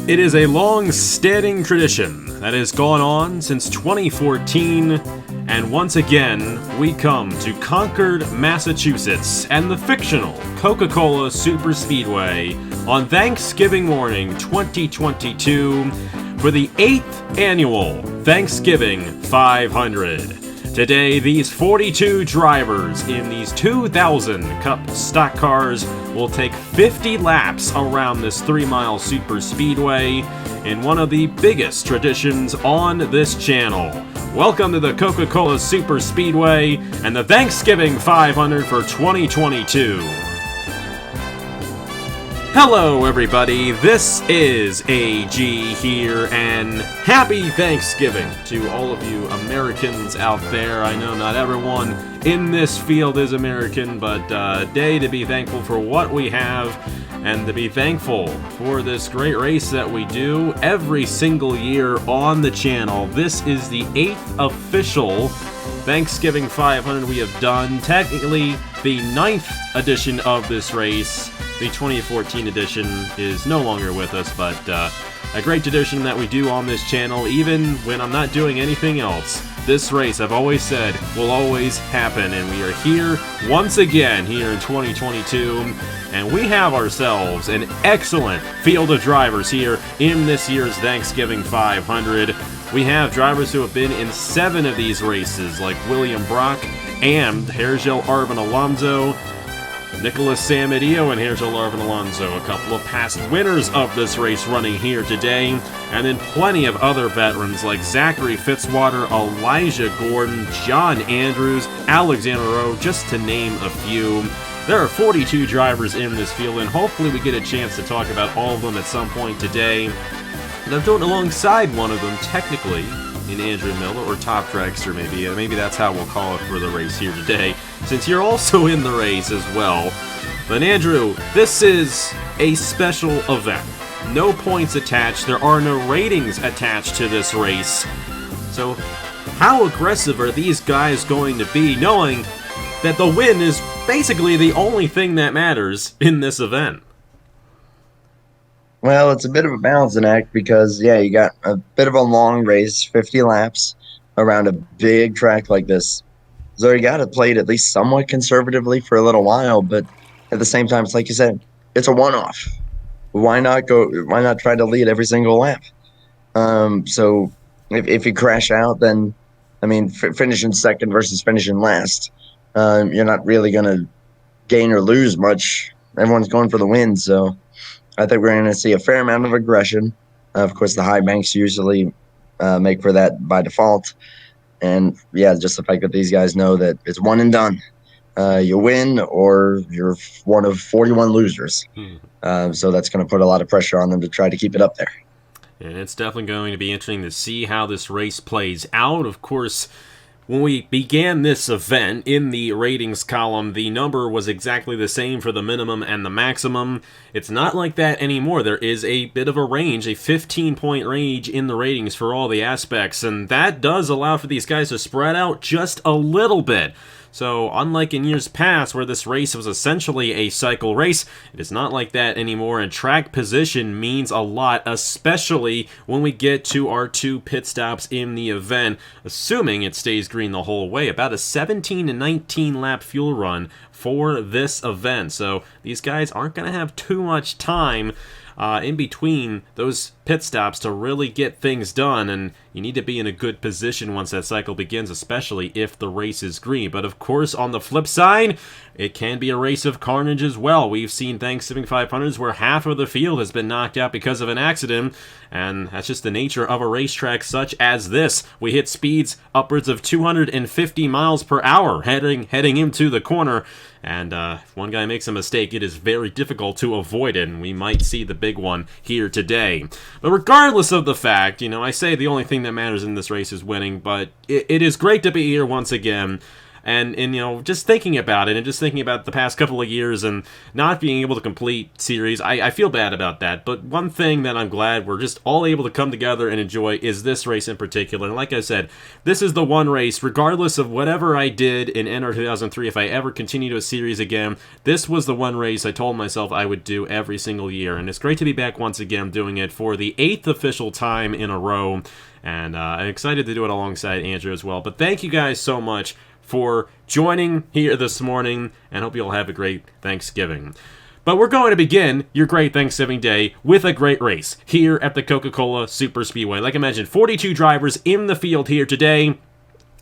It is a long-standing tradition that has gone on since 2014, and once again, we come to Concord, Massachusetts, and the fictional Coca-Cola Superspeedway on Thanksgiving morning 2022 for the 8th annual Thanksgiving 500. Today, these 42 drivers in these 2,000 Cup stock cars will take 50 laps around this 3-mile super speedway in one of the biggest traditions on this channel. Welcome to the Coca-Cola Super Speedway and the Thanksgiving 500 for 2022. Hello everybody, this is AG here, and happy Thanksgiving to all of you Americans out there. I know not everyone in this field is American, but a day to be thankful for what we have and to be thankful for this great race that we do every single year on the channel. This is the 8th official Thanksgiving 500 we have done. Technically, the 9th edition of this race. The 2014 edition is no longer with us, but a great tradition that we do on this channel, even when I'm not doing anything else. This race, I've always said, will always happen, and we are here once again here in 2022, and we have ourselves an excellent field of drivers here in this year's Thanksgiving 500. We have drivers who have been in 7 of these races, like William Brock and Hergel Arvin Alonso, Nicholas Samadillo and Hergel Arvin Alonso, a couple of past winners of this race running here today, and then plenty of other veterans like Zachary Fitzwater, Elijah Gordon, John Andrews, Alexander Rowe, just to name a few. There are 42 drivers in this field, and hopefully we get a chance to talk about all of them at some point today. And I'm doing alongside one of them, technically, in Andrew Miller, or Top Dragster maybe. Maybe that's how we'll call it for the race here today, since you're also in the race as well. But Andrew, this is a special event. No points attached, there are no ratings attached to this race. So how aggressive are these guys going to be, knowing that the win is basically the only thing that matters in this event? Well, it's a bit of a balancing act because, yeah, you got a bit of a long race, 50 laps around a big track like this. So you got to play it at least somewhat conservatively for a little while, but at the same time, it's like you said, it's a one-off. Why not try to lead every single lap? So if you crash out, then, I mean, finishing second versus finishing last, you're not really going to gain or lose much. Everyone's going for the win, so I think we're going to see a fair amount of aggression. Of course, the high banks usually make for that by default. And, yeah, just the fact that these guys know that it's one and done. You win or you're one of 41 losers. So that's going to put a lot of pressure on them to try to keep it up there. And it's definitely going to be interesting to see how this race plays out. Of course, when we began this event, in the ratings column, the number was exactly the same for the minimum and the maximum. It's not like that anymore. There is a bit of a range, a 15-point range in the ratings for all the aspects, and that does allow for these guys to spread out just a little bit. So, unlike in years past, where this race was essentially a cycle race, it is not like that anymore, and track position means a lot, especially when we get to our 2 pit stops in the event, assuming it stays green the whole way. About a 17 to 19 lap fuel run for this event, so these guys aren't going to have too much time in between those pit stops to really get things done, and you need to be in a good position once that cycle begins, especially if the race is green. But of course, on the flip side, it can be a race of carnage as well. We've seen Thanksgiving 500s where half of the field has been knocked out because of an accident, and that's just the nature of a racetrack such as this. We hit speeds upwards of 250 miles per hour heading into the corner, and if one guy makes a mistake, it is very difficult to avoid it, and we might see the big one here today. But regardless of the fact, I say the only thing that matters in this race is winning, but it is great to be here once again. And just thinking about it and just thinking about the past couple of years and not being able to complete series, I feel bad about that. But one thing that I'm glad we're just all able to come together and enjoy is this race in particular. And like I said, this is the one race, regardless of whatever I did in NR2003, if I ever continue to a series again, this was the one race I told myself I would do every single year. And it's great to be back once again doing it for the 8th official time in a row. And I'm excited to do it alongside Andrew as well. But thank you guys so much for joining here this morning, and hope you all have a great Thanksgiving. But we're going to begin your great Thanksgiving day with a great race here at the Coca-Cola Superspeedway. Like I mentioned, 42 drivers in the field here today,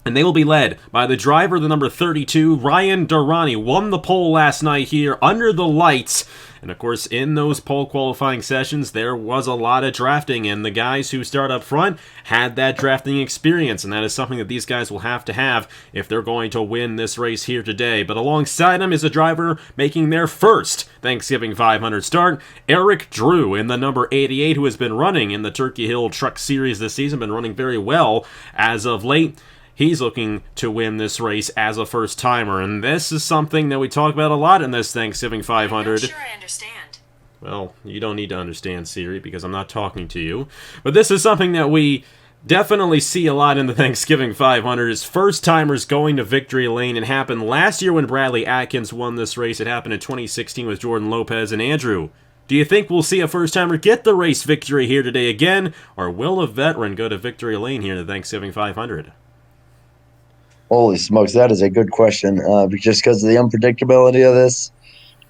and they will be led by the driver, the number 32, Ryan Durrani. Won the pole last night here under the lights. And of course, in those pole qualifying sessions, there was a lot of drafting, and the guys who start up front had that drafting experience, and that is something that these guys will have to have if they're going to win this race here today. But alongside him is a driver making their first Thanksgiving 500 start, Eric Drew, in the number 88, who has been running in the Turkey Hill Truck Series this season, been running very well as of late. He's looking to win this race as a first-timer, and this is something that we talk about a lot in this Thanksgiving 500. I'm not sure I understand. Well, you don't need to understand, Siri, because I'm not talking to you. But this is something that we definitely see a lot in the Thanksgiving 500, is first-timers going to victory lane. It happened last year when Bradley Atkins won this race. It happened in 2016 with Jordan Lopez and Andrew. Do you think we'll see a first-timer get the race victory here today again, or will a veteran go to victory lane here in the Thanksgiving 500? Holy smokes, that is a good question. Just because of the unpredictability of this,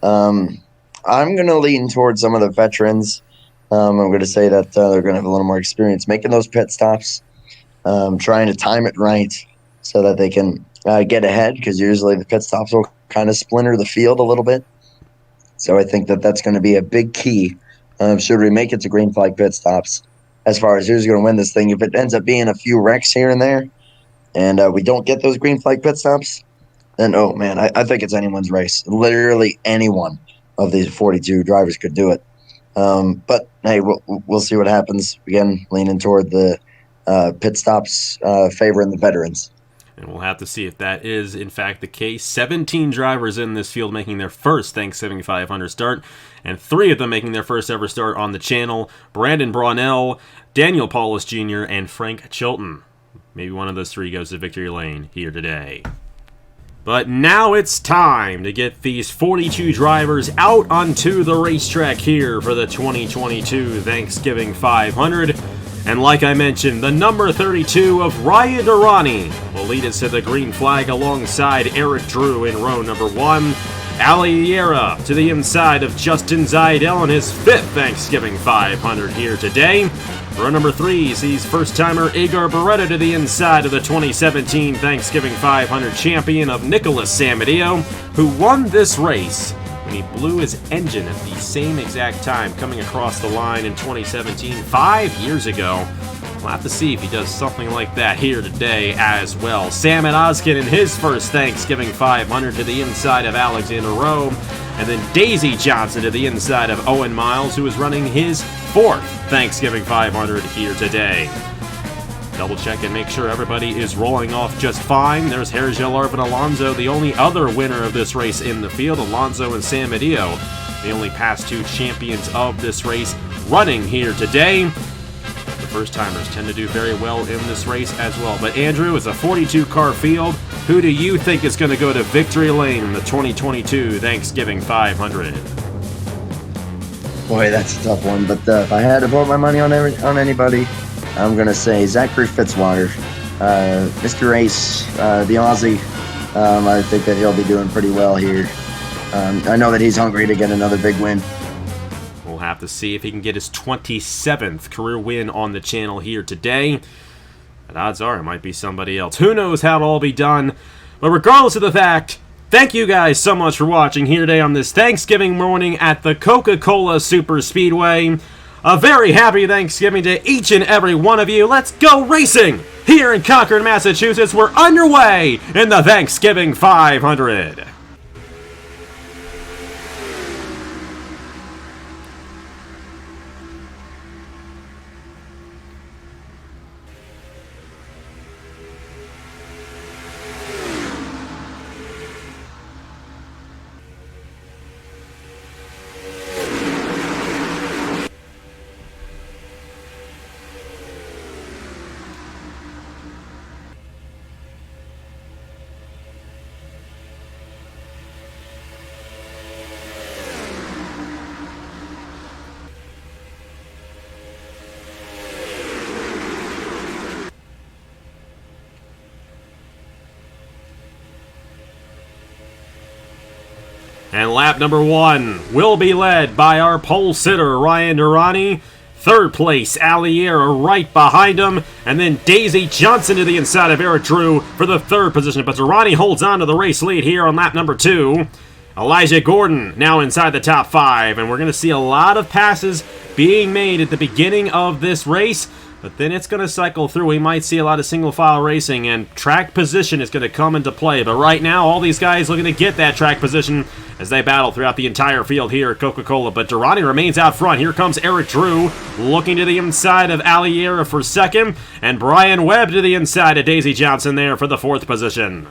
I'm going to lean towards some of the veterans. I'm going to say that they're going to have a little more experience making those pit stops, trying to time it right so that they can get ahead, because usually the pit stops will kind of splinter the field a little bit. So I think that that's going to be a big key should we make it to green flag pit stops as far as who's going to win this thing. If it ends up being a few wrecks here and there, and we don't get those green flag pit stops, then, oh, man, I think it's anyone's race. Literally any one of these 42 drivers could do it. But, hey, we'll see what happens. Again, leaning toward the pit stops favoring the veterans. And we'll have to see if that is, in fact, the case. 17 drivers in this field making their first Thanksgiving 500 start, and 3 of them making their first ever start on the channel. Brandon Braunell, Daniel Paulus Jr., and Frank Chilton. Maybe one of those 3 goes to victory lane here today. But now it's time to get these 42 drivers out onto the racetrack here for the 2022 Thanksgiving 500. And like I mentioned, the number 32 of Ryan Durrani will lead us to the green flag alongside Eric Drew in row number 1. Aliera to the inside of Justin Zaidel on his 5th Thanksgiving 500 here today. Row number 3 sees first-timer Igor Beretta to the inside of the 2017 Thanksgiving 500 champion of Nicholas Samadillo, who won this race when he blew his engine at the same exact time coming across the line in 2017, 5 years ago. We'll have to see if he does something like that here today as well. Sam Oskin in his first Thanksgiving 500 to the inside of Alexander Rowe. And then Daisy Johnson to the inside of Owen Miles, who is running his 4th Thanksgiving 500 here today. Double check and make sure everybody is rolling off just fine. There's Hergel Arvin Alonso, the only other winner of this race in the field. Alonso and Samadillo, the only past 2 champions of this race, running here today. The first-timers tend to do very well in this race as well. But Andrew, it's a 42-car field. Who do you think is going to go to victory lane in the 2022 Thanksgiving 500? Boy, that's a tough one. But if I had to put my money on anybody, I'm going to say Zachary Fitzwater. Mr. Race, the Aussie, I think that he'll be doing pretty well here. I know that he's hungry to get another big win. We'll have to see if he can get his 27th career win on the channel here today. But odds are it might be somebody else. Who knows how it'll all be done. But regardless of the fact, thank you guys so much for watching here today on this Thanksgiving morning at the Coca-Cola Superspeedway. A very happy Thanksgiving to each and every one of you. Let's go racing! Here in Concord, Massachusetts, we're underway in the Thanksgiving 500. And lap number 1 will be led by our pole sitter, Ryan Durrani. Third place, Aliera right behind him. And then Daisy Johnson to the inside of Eric Drew for the third position. But Durrani holds on to the race lead here on lap number 2. Elijah Gordon now inside the top 5. And we're going to see a lot of passes being made at the beginning of this race. But then it's going to cycle through. We might see a lot of single-file racing, and track position is going to come into play. But right now, all these guys looking to get that track position as they battle throughout the entire field here at Coca-Cola. But Durrani remains out front. Here comes Eric Drew looking to the inside of Aliera for second, and Brian Webb to the inside of Daisy Johnson there for the 4th position.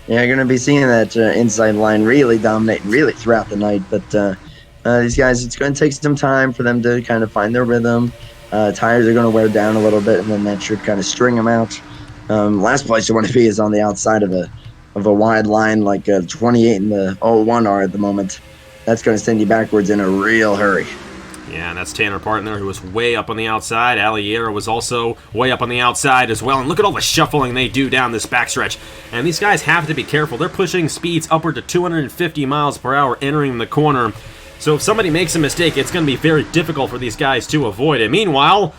Yeah, you're going to be seeing that inside line really dominate really throughout the night, but these guys, it's going to take some time for them to kind of find their rhythm. Tires are going to wear down a little bit, and then that should kind of string them out. Last place you want to be is on the outside of a wide line like 28 and the 01 are at the moment. That's going to send you backwards in a real hurry. Yeah, and that's Tanner Partner, who was way up on the outside. Aliera was also way up on the outside as well. And look at all the shuffling they do down this backstretch. And these guys have to be careful. They're pushing speeds upward to 250 miles per hour entering the corner. So if somebody makes a mistake, it's going to be very difficult for these guys to avoid it. Meanwhile,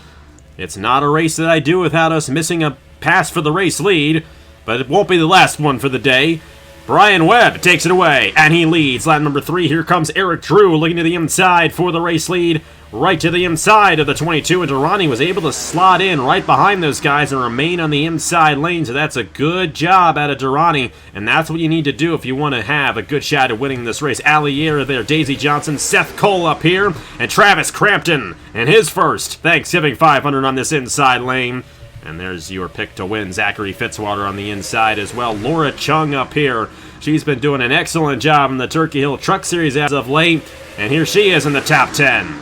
it's not a race that I do without us missing a pass for the race lead, but it won't be the last one for the day. Brian Webb takes it away, and he leads. Lap number 3, here comes Eric Drew looking to the inside for the race lead. Right to the inside of the 22, and Durrani was able to slot in right behind those guys and remain on the inside lane, so that's a good job out of Durrani, and that's what you need to do if you want to have a good shot at winning this race. Aliera there, Daisy Johnson, Seth Cole up here, and Travis Crampton, and his first Thanksgiving 500 on this inside lane. And there's your pick to win, Zachary Fitzwater on the inside as well. Laura Chung up here. She's been doing an excellent job in the Turkey Hill Truck Series as of late, and here she is in the top 10.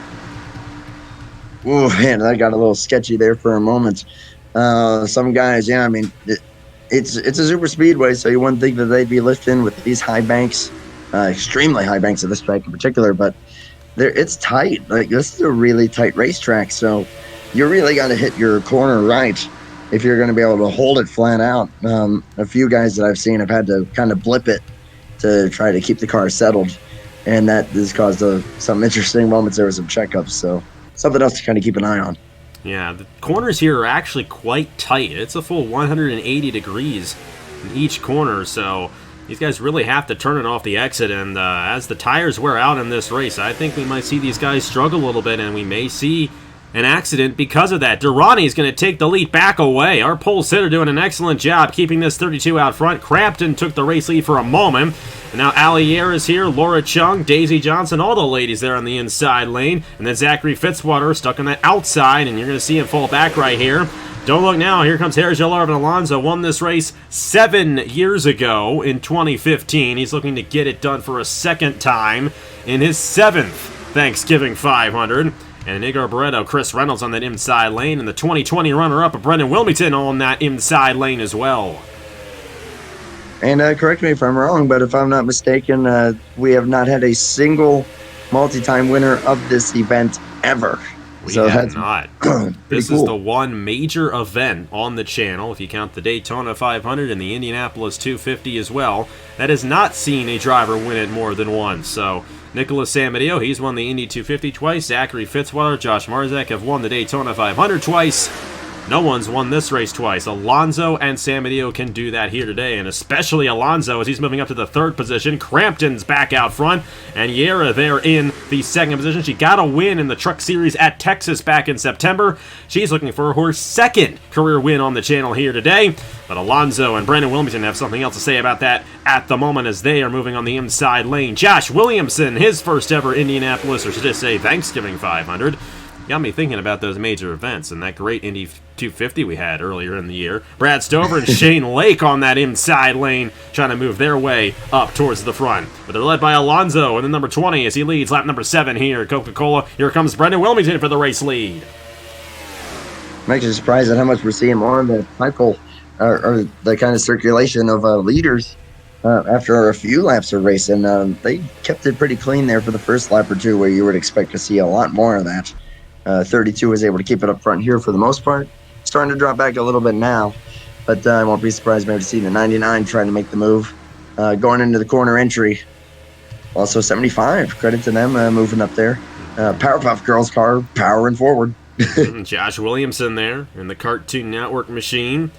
Oh, man, that got a little sketchy there for a moment. Some guys, yeah, I mean, it's a super speedway, so you wouldn't think that they'd be lifting with these high banks, extremely high banks of this track in particular, but it's tight. Like, this is a really tight racetrack, so you really got to hit your corner right if you're going to be able to hold it flat out. A few guys that I've seen have had to kind of blip it to try to keep the car settled, and that has caused some interesting moments. There were some checkups, so something else to kind of keep an eye on. Yeah, the corners here are actually quite tight. It's a full 180 degrees in each corner, so these guys really have to turn it off the exit, and as the tires wear out in this race, I think we might see these guys struggle a little bit, and we may see an accident because of that. Durrani is going to take the lead back away. Our pole sitter doing an excellent job keeping this 32 out front. Crampton took the race lead for a moment. And now Aliera is here, Laura Chung, Daisy Johnson, all the ladies there on the inside lane. And then Zachary Fitzwater stuck on the outside, and you're going to see him fall back right here. Don't look now. Here comes Harris Arvin Alonso. Won this race 7 years ago in 2015. He's looking to get it done for a second time in his 7th Thanksgiving 500. And Igor Barreto, Chris Reynolds on that inside lane, and the 2020 runner-up of Brendan Wilmington on that inside lane as well. And correct me if I'm wrong, but if I'm not mistaken, we have not had a single multi-time winner of this event ever. We so have not. This cool. is the one major event on the channel, if you count the Daytona 500 and the Indianapolis 250 as well, that has not seen a driver win it more than once. So Nicholas Samadeo, he's won the Indy 250 twice. Zachary Fitzwater, Josh Marzak have won the Daytona 500 twice. No one's won this race twice. Alonso and Samadeo can do that here today, and especially Alonso as he's moving up to the 3rd position. Crampton's back out front, and Yera there in the 2nd position. She got a win in the Truck Series at Texas back in September. She's looking for her 2nd career win on the channel here today. But Alonso and Brandon Wilmington have something else to say about that at the moment as they are moving on the inside lane. Josh Williamson, his first ever Indianapolis, or should I say Thanksgiving 500. Got me thinking about those major events and that great Indy 250 we had earlier in the year. Brad Stover and Shane Lake on that inside lane trying to move their way up towards the front. But they're led by Alonso in the number 20 as he leads lap number 7 here at Coca-Cola. Here comes Brendan Wilmington for the race lead. I'm actually surprised at how much we're seeing more on the cycle or the kind of circulation of leaders after a few laps of racing. They kept it pretty clean there for the first lap or two, where you would expect to see a lot more of that. 32 was able to keep it up front here for the most part. Starting to drop back a little bit now, but I won't be surprised maybe to see the 99 trying to make the move. going into the corner entry. Also 75, credit to them moving up there. Powerpuff Girls car powering forward. Josh Williamson there in the Cartoon Network machine.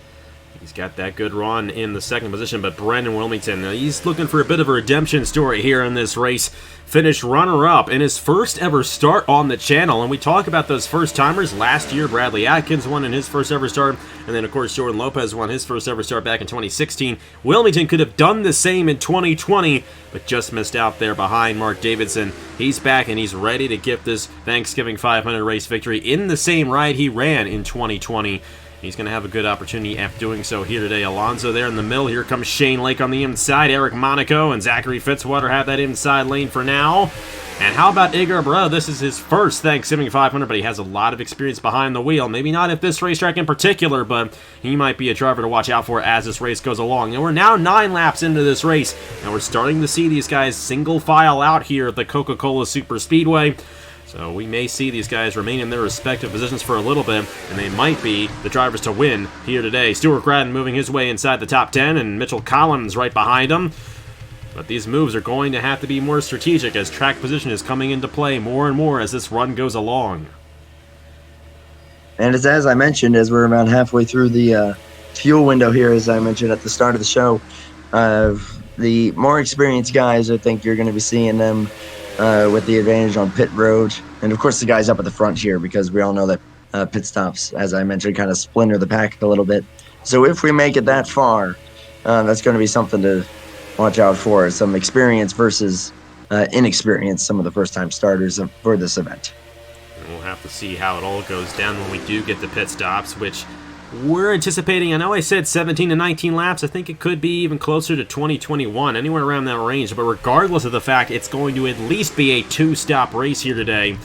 He's got that good run in the second position, but Brendan Wilmington, he's looking for a bit of a redemption story here in this race. Finished runner-up in his first ever start on the channel, and we talk about those first-timers. Last year, Bradley Atkins won in his first ever start, and then, of course, Jordan Lopez won his first ever start back in 2016. Wilmington could have done the same in 2020, but just missed out there behind Mark Davidson. He's back, and he's ready to get this Thanksgiving 500 race victory in the same ride he ran in 2020. He's going to have a good opportunity after doing so here today. Alonso there in the middle. Here comes Shane Lake on the inside. Eric Monaco and Zachary Fitzwater have that inside lane for now. And how about Igor Barreto? This is his first Thanksgiving 500, but he has a lot of experience behind the wheel. Maybe not at this racetrack in particular, but he might be a driver to watch out for as this race goes along. And we're now 9 laps into this race, and we're starting to see these guys single file out here at the Coca-Cola Superspeedway. So we may see these guys remain in their respective positions for a little bit, and they might be the drivers to win here today. Stuart Gratton moving his way inside the top 10, and Mitchell Collins right behind him. But these moves are going to have to be more strategic as track position is coming into play more and more as this run goes along. And as I mentioned, as we're about halfway through the fuel window here, as I mentioned at the start of the show, the more experienced guys, I think you're going to be seeing them with the advantage on pit road. And of course the guys up at the front here, because we all know that pit stops, as I mentioned, kind of splinter the pack a little bit. So if we make it that far, that's going to be something to watch out for. Some experience versus inexperience, some of the first time starters for this event. And we'll have to see how it all goes down when we do get the pit stops, which we're anticipating. I know I said 17 to 19 laps. I think it could be even closer to 2021, anywhere around that range. But regardless of the fact, it's going to at least be a 2-stop race here today.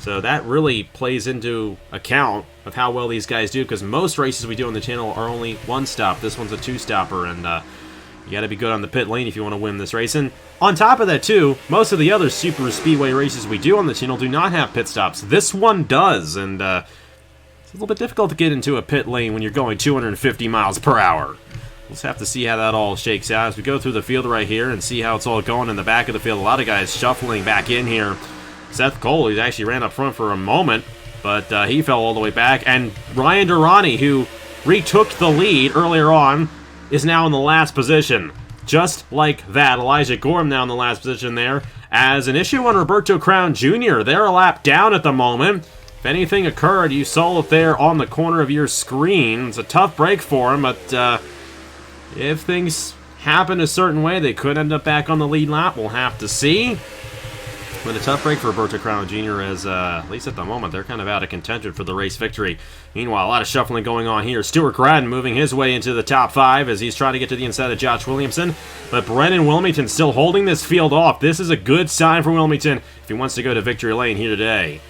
So that really plays into account of how well these guys do, because most races we do on the channel are only 1-stop. This one's a 2-stopper, and you got to be good on the pit lane if you want to win this race. And on top of that, too, most of the other super speedway races we do on the channel do not have pit stops. This one does, and it's a little bit difficult to get into a pit lane when you're going 250 miles per hour. We'll just have to see how that all shakes out as we go through the field right here and see how it's all going in the back of the field. A lot of guys shuffling back in here. Seth Cole, he actually ran up front for a moment, but he fell all the way back. And Ryan Durrani, who retook the lead earlier on, is now in the last position. Just like that, Elijah Gorham now in the last position there. As an issue on Roberto Crown Jr., they're a lap down at the moment. If anything occurred, you saw it there on the corner of your screen. It's a tough break for him, but if things happen a certain way, they could end up back on the lead lap. We'll have to see. But a tough break for Roberto Crown Jr. as, at least at the moment, they're kind of out of contention for the race victory. Meanwhile, a lot of shuffling going on here. Stuart Gratton moving his way into the top 5 as he's trying to get to the inside of Josh Williamson. But Brendan Wilmington still holding this field off. This is a good sign for Wilmington if he wants to go to victory lane here today.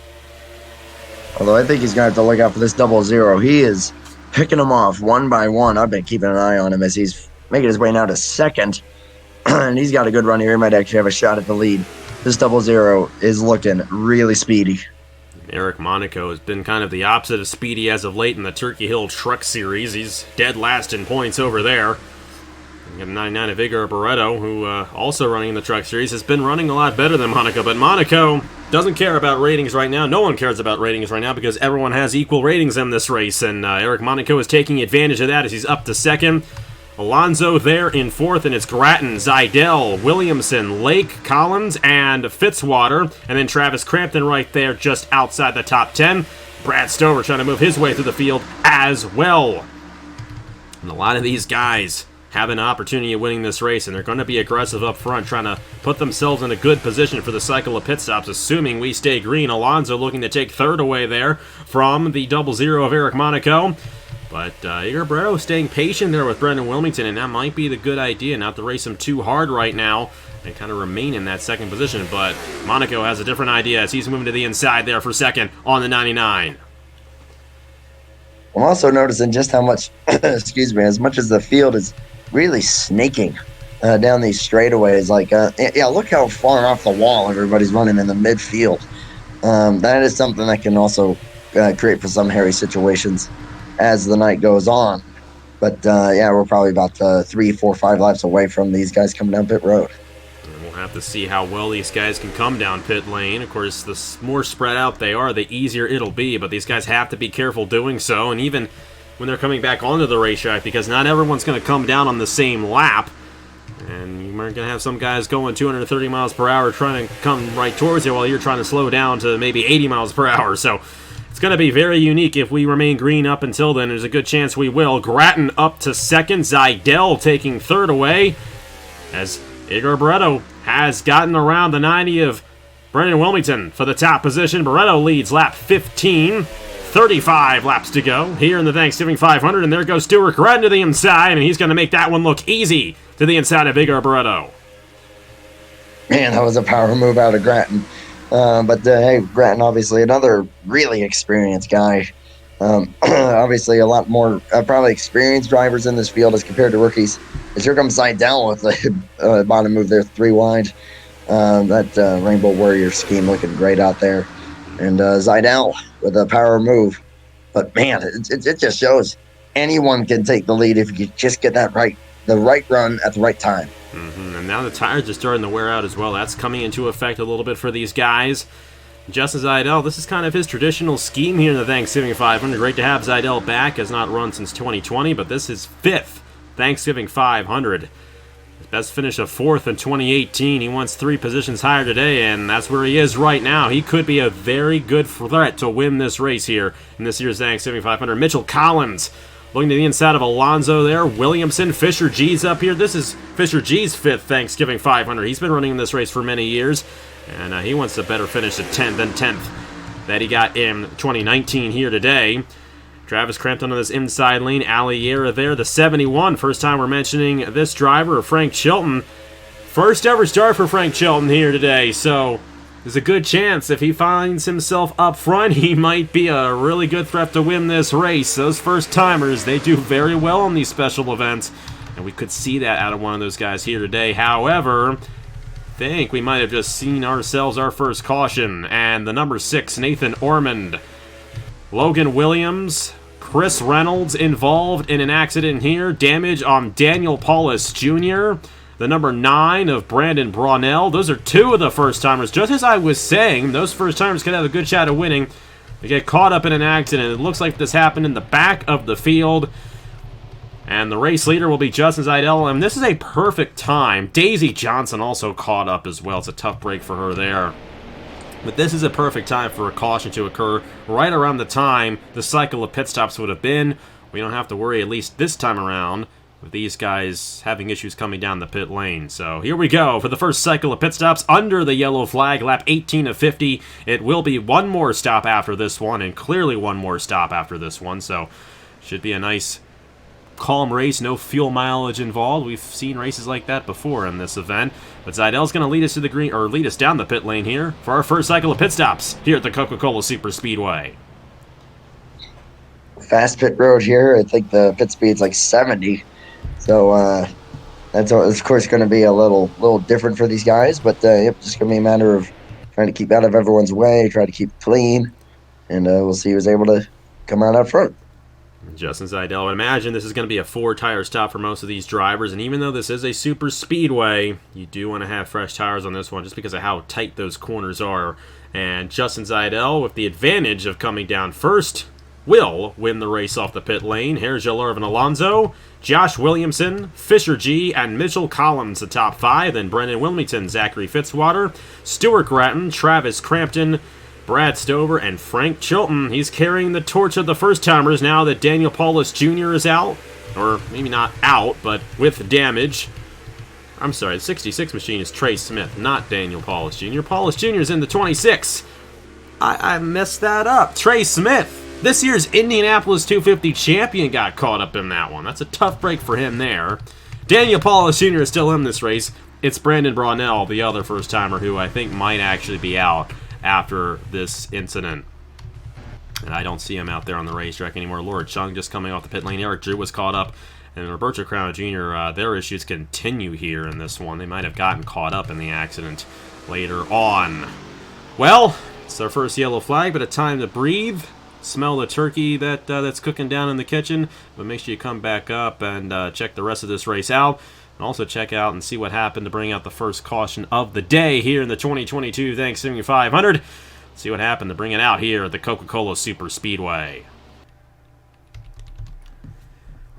Although I think he's going to have to look out for this 00. He is picking them off one by one. I've been keeping an eye on him as he's making his way now to second. And he's got a good run here. He might actually have a shot at the lead. This 00 is looking really speedy. Eric Monaco has been kind of the opposite of speedy as of late in the Turkey Hill Truck Series. He's dead last in points over there. We got a 99 of Igor Barreto, who also running in the Truck Series, has been running a lot better than Monaco. But Monaco doesn't care about ratings right now. No one cares about ratings right now because everyone has equal ratings in this race. And Eric Monaco is taking advantage of that as he's up to second. Alonso there in fourth, and it's Gratton, Zidell, Williamson, Lake, Collins, and Fitzwater. And then Travis Crampton right there just outside the top 10. Brad Stover trying to move his way through the field as well. And a lot of these guys have an opportunity of winning this race, and they're going to be aggressive up front, trying to put themselves in a good position for the cycle of pit stops, assuming we stay green. Alonso looking to take third away there from the 00 of Eric Monaco. But Igor Barreto staying patient there with Brendan Wilmington, and that might be the good idea, not to race him too hard right now and kind of remain in that second position. But Monaco has a different idea as he's moving to the inside there for second on the 99. I'm also noticing just how much, excuse me, as much as the field is really snaking down these straightaways. Like, yeah, look how far off the wall everybody's running in the midfield. That is something that can also create for some hairy situations as the night goes on. But yeah, we're probably about 3, 4, 5 laps away from these guys coming down pit road. And we'll have to see how well these guys can come down pit lane. Of course, the more spread out they are, the easier it'll be, but these guys have to be careful doing so, and even when they're coming back onto the racetrack, because not everyone's going to come down on the same lap. And you're going to have some guys going 230 miles per hour trying to come right towards you while you're trying to slow down to maybe 80 miles per hour. So it's going to be very unique if we remain green up until then. There's a good chance we will. Grattan up to second. Zidell taking third away as Igor Barretto has gotten around the 90 of Brendan Wilmington for the top position. Barretto leads lap 15. 35 laps to go here in the Thanksgiving 500, and there goes Stuart Grattan to the inside, and he's going to make that one look easy to the inside of Igor Barretto. Man, that was a power move out of Grattan. But hey, Grattan, obviously another really experienced guy. Obviously a lot more probably experienced drivers in this field as compared to rookies. As here comes Zidell with the bottom move there, 3 wide. That Rainbow Warrior scheme looking great out there. And Zidell with a power move. But man, it just shows anyone can take the lead if you just get that right, the right run at the right time. And now the tires are starting to wear out as well. That's coming into effect a little bit for these guys. Justin Zidell, this is kind of his traditional scheme here in the Thanksgiving 500. Great to have Zidell back. Has not run since 2020, but this is 5th Thanksgiving 500. His best finish of 4th in 2018. He wants 3 positions higher today, and that's where he is right now. He could be a very good threat to win this race here in this year's Thanksgiving 500. Mitchell Collins looking to the inside of Alonso there. Williamson, Fisher G's up here. This is Fisher G's 5th Thanksgiving 500. He's been running in this race for many years, and he wants a better finish at 10th than 10th that he got in 2019 here today. Travis Crampton on this inside lane. Aliera there, the 71. First time we're mentioning this driver, Frank Chilton. First ever start for Frank Chilton here today, so there's a good chance if he finds himself up front, he might be a really good threat to win this race. Those first-timers, they do very well on these special events, and we could see that out of one of those guys here today. However, I think we might have just seen ourselves our first caution, and the number 6, Nathan Ormond. Logan Williams, Chris Reynolds involved in an accident here. Damage on Daniel Paulus Jr., the number 9 of Brandon Brownell. Those are 2 of the first-timers. Just as I was saying, those first-timers could have a good shot at winning. They get caught up in an accident. It looks like this happened in the back of the field. And the race leader will be Justin Zidell. And this is a perfect time. Daisy Johnson also caught up as well. It's a tough break for her there. But this is a perfect time for a caution to occur right around the time the cycle of pit stops would have been. We don't have to worry, at least this time around, with these guys having issues coming down the pit lane. So here we go for the first cycle of pit stops under the yellow flag, lap 18 of 50. It will be one more stop after this one, and clearly one more stop after this one. So should be a nice calm race, no fuel mileage involved. We've seen races like that before in this event. But Zidell's going to lead us to the green, or lead us down the pit lane here for our first cycle of pit stops here at the Coca-Cola Superspeedway. Fast pit road here. I think the pit speed's like 70. So that's of course going to be a little different for these guys, but yep, just going to be a matter of trying to keep out of everyone's way, try to keep clean, and we'll see who's able to come out up front. Justin Zidell, I would imagine this is going to be a 4-tire stop for most of these drivers, and even though this is a super speedway, you do want to have fresh tires on this one just because of how tight those corners are. And Justin Zidell, with the advantage of coming down first, will win the race off the pit lane. Here's Jalurvan Alonso, Josh Williamson, Fisher G, and Mitchell Collins, the top 5. Then Brendan Wilmington, Zachary Fitzwater, Stuart Grattan, Travis Crampton, Brad Stover, and Frank Chilton. He's carrying the torch of the first-timers now that Daniel Paulus Jr. is out. Or maybe not out, but with damage. I'm sorry, the 66 machine is Trey Smith, not Daniel Paulus Jr. Paulus Jr. is in the 26. I messed that up. Trey Smith, this year's Indianapolis 250 champion, got caught up in that one. That's a tough break for him there. Daniel Paulus Jr. is still in this race. It's Brandon Brownell, the other first-timer, who I think might actually be out after this incident. And I don't see him out there on the racetrack anymore. Laura Chung just coming off the pit lane. Eric Drew was caught up. And Roberto Crown Jr., their issues continue here in this one. They might have gotten caught up in the accident later on. Well, it's their first yellow flag, but a time to breathe. smell the turkey that's cooking down in the kitchen, but make sure you come back up and check the rest of this race out. And also check out and see what happened to bring out the first caution of the day here in the 2022 Thanksgiving 500. See what happened to bring it out here at the Coca-Cola Superspeedway.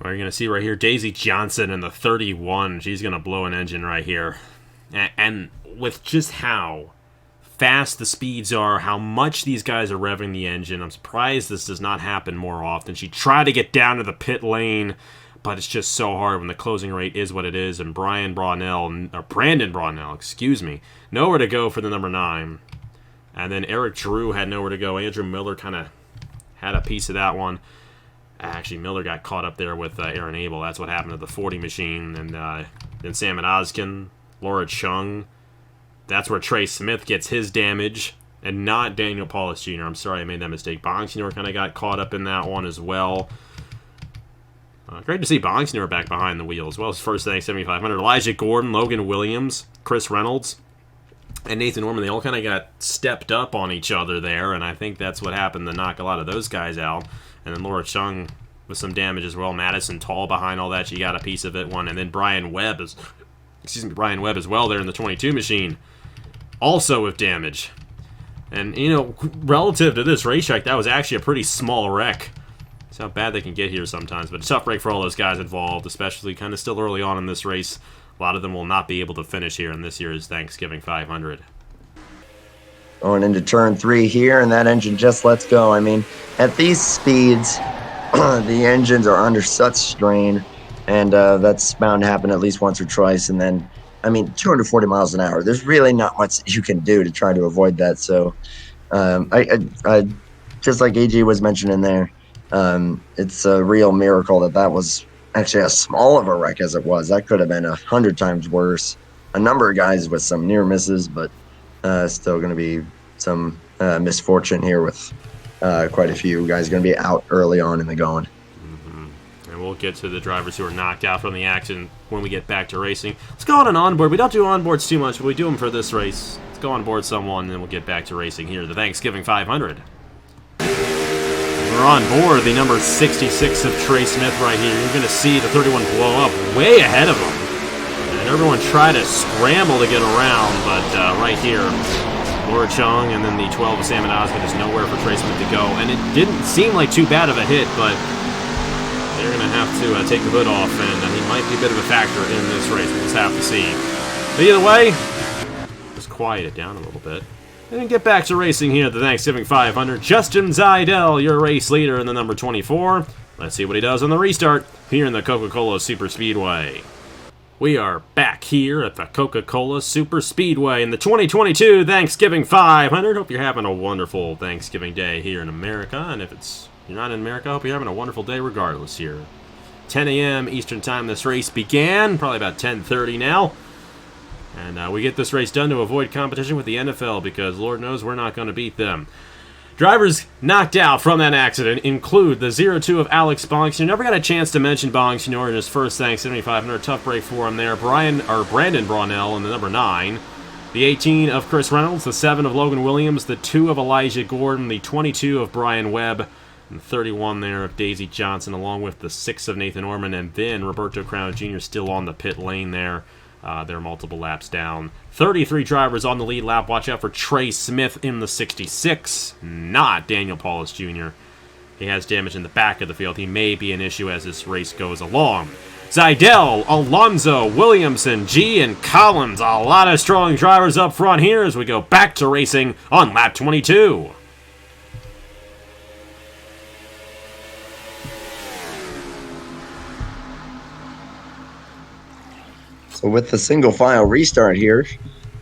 Well, you're going to see right here, Daisy Johnson in the 31. She's going to blow an engine right here. And with just how fast the speeds are, how much these guys are revving the engine, I'm surprised this does not happen more often. She tried to get down to the pit lane, but it's just so hard when the closing rate is what it is. And Brandon Brownell, excuse me, nowhere to go for the number 9. And then Eric Drew had nowhere to go. Andrew Miller kind of had a piece of that one. Actually, Miller got caught up there with Aaron Abel. That's what happened to the 40 machine. And then Sam Oskin, Laura Chung. That's where Trey Smith gets his damage, and not Daniel Paulus Jr. I'm sorry I made that mistake. Bonsignor kind of got caught up in that one as well. Great to see Bonsignor back behind the wheel, as well as first Thanksgiving 500. Elijah Gordon, Logan Williams, Chris Reynolds, and Nathan Norman, they all kind of got stepped up on each other there, and I think that's what happened to knock a lot of those guys out. And then Laura Chung with some damage as well. Madison Tall behind all that. She got a piece of it, one. And then Brian Webb as well there in the 22 machine. Also with damage. And, you know, relative to this racetrack, that was actually a pretty small wreck. That's how bad they can get here sometimes. But a tough break for all those guys involved, especially kind of still early on in this race. A lot of them will not be able to finish here in this year's Thanksgiving 500. Going into turn 3 here, and that engine just lets go. I mean, at these speeds, the engines are under such strain, and that's bound to happen at least once or twice. And then, I mean, 240 miles an hour, there's really not much you can do to try to avoid that. So, I just like AG was mentioning there, it's a real miracle that was actually as small of a wreck as it was. That could have been 100 times worse. A number of guys with some near misses, but still going to be some misfortune here with quite a few guys going to be out early on in the going. And we'll get to the drivers who are knocked out from the accident when we get back to racing. Let's go on an onboard. We don't do onboards too much, but we do them for this race. Let's go on board someone, and then we'll get back to racing here, the Thanksgiving 500. We're on board the number 66 of Trey Smith right here. You're going to see the 31 blow up way ahead of him. And everyone tried to scramble to get around, but right here, Laura Chung and then the 12 of Sam Osgood is nowhere for Trey Smith to go. And it didn't seem like too bad of a hit, but they're going to have to take the hood off, and he might be a bit of a factor in this race. We'll just have to see. But either way, just quiet it down a little bit. And get back to racing here at the Thanksgiving 500. Justin Zidell, your race leader in the number 24. Let's see what he does on the restart here in the Coca-Cola Superspeedway. We are back here at the Coca-Cola Superspeedway in the 2022 Thanksgiving 500. Hope you're having a wonderful Thanksgiving day here in America. And if you're not in America, I hope you're having a wonderful day regardless here. 10 a.m. Eastern Time this race began, probably about 10:30 now. And we get this race done to avoid competition with the NFL because Lord knows we're not going to beat them. Drivers knocked out from that accident include the 02 of Alex Bonsignor. Never got a chance to mention Bonsignor in his first Thanksgiving 500. Tough break for him there. Brandon Brownell in the number 9. The 18 of Chris Reynolds. The 7 of Logan Williams. The 2 of Elijah Gordon. The 22 of Brian Webb. And the 31 there of Daisy Johnson, along with the 6 of Nathan Orman. And then Roberto Crown Jr. still on the pit lane there. They're multiple laps down. 33 drivers on the lead lap. Watch out for Trey Smith in the 66. Not Daniel Paulus Jr. He has damage in the back of the field. He may be an issue as this race goes along. Zidell, Alonso, Williamson, G, and Collins. A lot of strong drivers up front here as we go back to racing on lap 22. So with the single file restart here,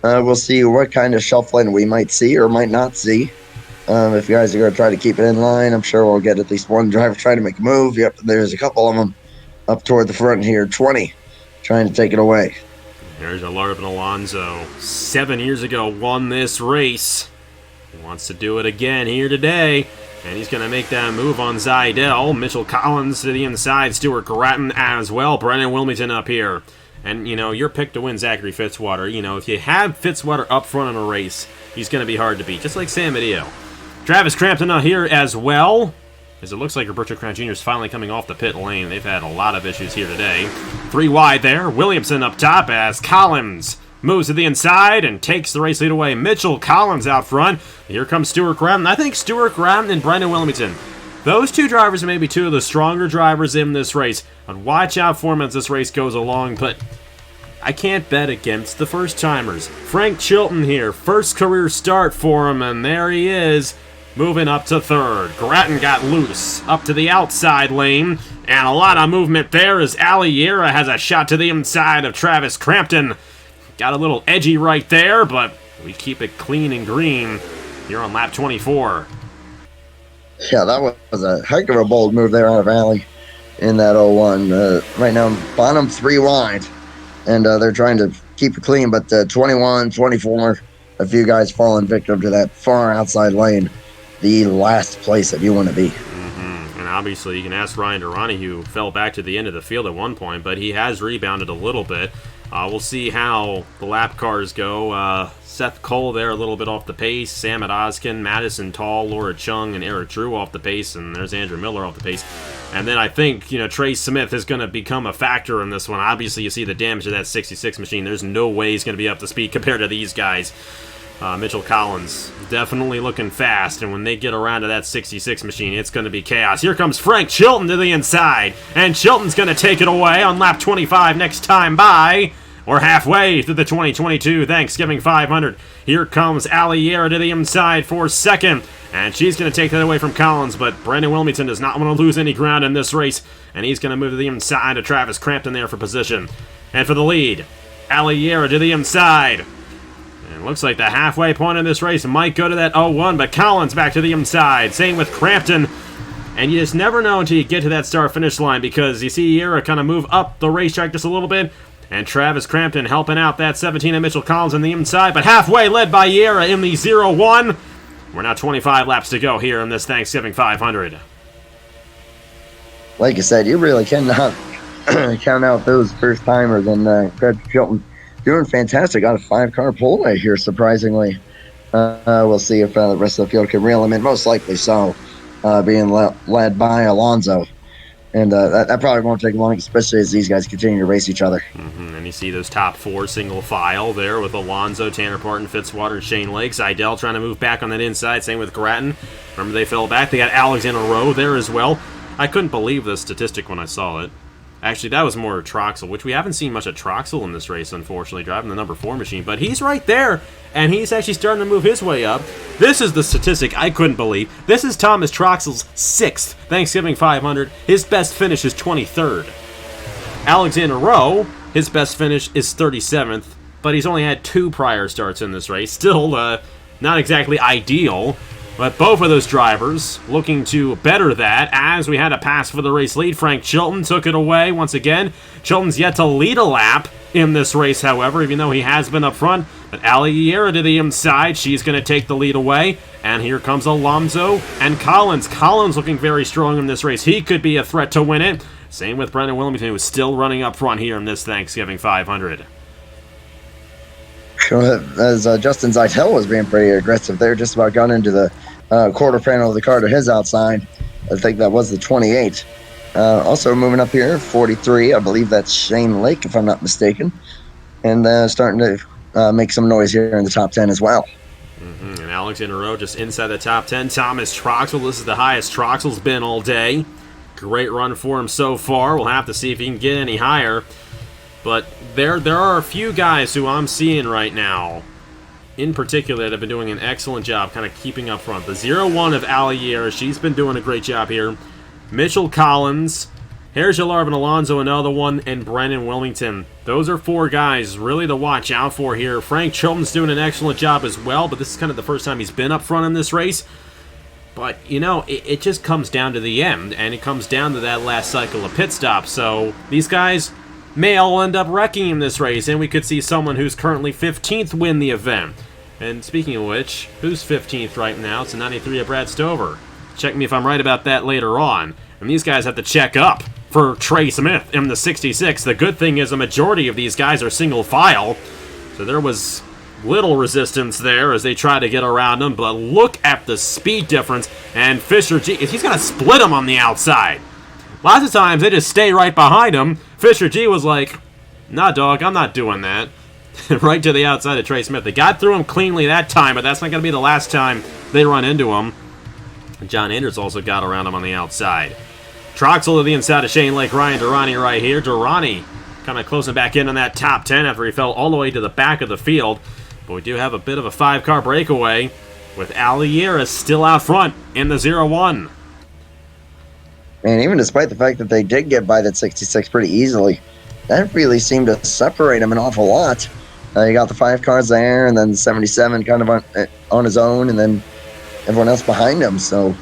we'll see what kind of shuffling we might see or might not see. If you guys are going to try to keep it in line, I'm sure we'll get at least one driver trying to make a move. Yep, there's a couple of them up toward the front here. 20 trying to take it away. There's Alarvin Alonso. 7 years ago, won this race. He wants to do it again here today. And he's going to make that move on Zidell. Mitchell Collins to the inside. Stuart Grattan as well. Brennan Wilmington up here. And, you know, your pick to win Zachary Fitzwater. You know, if you have Fitzwater up front in a race, he's going to be hard to beat. Just like Sam Adio. Travis Crampton out here as well, as it looks like Roberto Crown Jr. is finally coming off the pit lane. They've had a lot of issues here today. 3 wide there. Williamson up top as Collins moves to the inside and takes the race lead away. Mitchell Collins out front. Here comes Stuart Gratton. I think Stuart Gratton and Brendan Wilmington, those two drivers are maybe two of the stronger drivers in this race. But watch out for them as this race goes along. But I can't bet against the first-timers. Frank Chilton here. First career start for him, and there he is, moving up to third. Gratton got loose up to the outside lane. And a lot of movement there as Aliera has a shot to the inside of Travis Crampton. Got a little edgy right there, but we keep it clean and green here on lap 24. Yeah, that was a heck of a bold move there out of Ali in that 01. Right now, bottom 3 wide, and they're trying to keep it clean, but 21, 24, a few guys falling victim to that far outside lane, the last place that you want to be. And obviously, you can ask Ryan Durrani, who fell back to the end of the field at one point, but he has rebounded a little bit. We'll see how the lap cars go. Seth Cole there a little bit off the pace. Sam Oskin, Madison Tall, Laura Chung, and Eric Drew off the pace. And there's Andrew Miller off the pace. And then I think, Trey Smith is going to become a factor in this one. Obviously, you see the damage to that 66 machine. There's no way he's going to be up to speed compared to these guys. Mitchell Collins definitely looking fast, and when they get around to that 66 machine, it's going to be chaos. Here comes Frank Chilton to the inside, and Chilton's going to take it away on lap 25 next time by. We're halfway through the 2022 Thanksgiving 500. Here comes Aliera to the inside for second, and she's going to take that away from Collins, but Brandon Wilmington does not want to lose any ground in this race, and he's going to move to the inside of Travis Crampton there for position. And for the lead, Aliera to the inside. And looks like the halfway point in this race might go to that 01, but Collins back to the inside. Same with Crampton. And you just never know until you get to that start-finish line, because you see Aliera kind of move up the racetrack just a little bit, and Travis Crampton helping out that 17 of Mitchell Collins on the inside, but halfway led by Aliera in the 01. We're now 25 laps to go here in this Thanksgiving 500. Like I said, you really cannot count out those first-timers, and Craig Chilton doing fantastic on a 5-car pole right here, surprisingly. We'll see if the rest of the field can reel him in. Most likely so, being led by Alonso. And that probably won't take long, especially as these guys continue to race each other. And you see those top 4 single file there with Alonso, Tanner Parton, Fitzwater, and Shane Lake. Seidel trying to move back on that inside. Same with Gratton. Remember, they fell back. They got Alexander Rowe there as well. I couldn't believe the statistic when I saw it. Actually, that was more Troxel, which we haven't seen much of Troxel in this race, unfortunately, driving the number 4 machine. But he's right there, and he's actually starting to move his way up. This is the statistic I couldn't believe. This is Thomas Troxel's 6th Thanksgiving 500. His best finish is 23rd. Alexander Rowe, his best finish is 37th, but he's only had 2 prior starts in this race. Still not exactly ideal. But both of those drivers looking to better that as we had a pass for the race lead. Frank Chilton took it away once again. Chilton's yet to lead a lap in this race, however, even though he has been up front. But Aliera to the inside. She's going to take the lead away. And here comes Alonso and Collins. Collins looking very strong in this race. He could be a threat to win it. Same with Brendan Wilmington, who is still running up front here in this Thanksgiving 500. As Justin Zeitel was being pretty aggressive there, just about got into the quarter panel of the car to his outside. I think that was the 28. Also moving up here, 43. I believe that's Shane Lake, if I'm not mistaken. And starting to make some noise here in the top 10 as well. And Alexander Rowe just inside the top 10. Thomas Troxel, this is the highest Troxel's been all day. Great run for him so far. We'll have to see if he can get any higher. But there are a few guys who I'm seeing right now, in particular, that have been doing an excellent job kind of keeping up front. The 01 of Aliera, she's been doing a great job here. Mitchell Collins, Harris Larvin Alonso, another one, and Brandon Wilmington. Those are 4 guys really to watch out for here. Frank Chilton's doing an excellent job as well, but this is kind of the first time he's been up front in this race. But, it just comes down to the end, and it comes down to that last cycle of pit stops. So these guys may all end up wrecking in this race, and we could see someone who's currently 15th win the event. And speaking of which, who's 15th right now? It's a 93 of Brad Stover. Check me if I'm right about that later on. And these guys have to check up for Trey Smith in the 66. The good thing is a majority of these guys are single file. So there was little resistance there as they try to get around him, but look at the speed difference, and Fisher G, he's going to split him on the outside. Lots of times they just stay right behind him. Fisher G was like, nah, dog, I'm not doing that. Right to the outside of Trey Smith. They got through him cleanly that time, but that's not going to be the last time they run into him. John Anders also got around him on the outside. Troxel to the inside of Shane Lake. Ryan Durrani right here. Durrani kind of closing back in on that top 10 after he fell all the way to the back of the field. But we do have a bit of a 5-car breakaway with Aliera still out front in the 0-1. And even despite the fact that they did get by that 66 pretty easily, that really seemed to separate him an awful lot. You got the 5 cars there, and then 77 kind of on his own, and then everyone else behind him. So,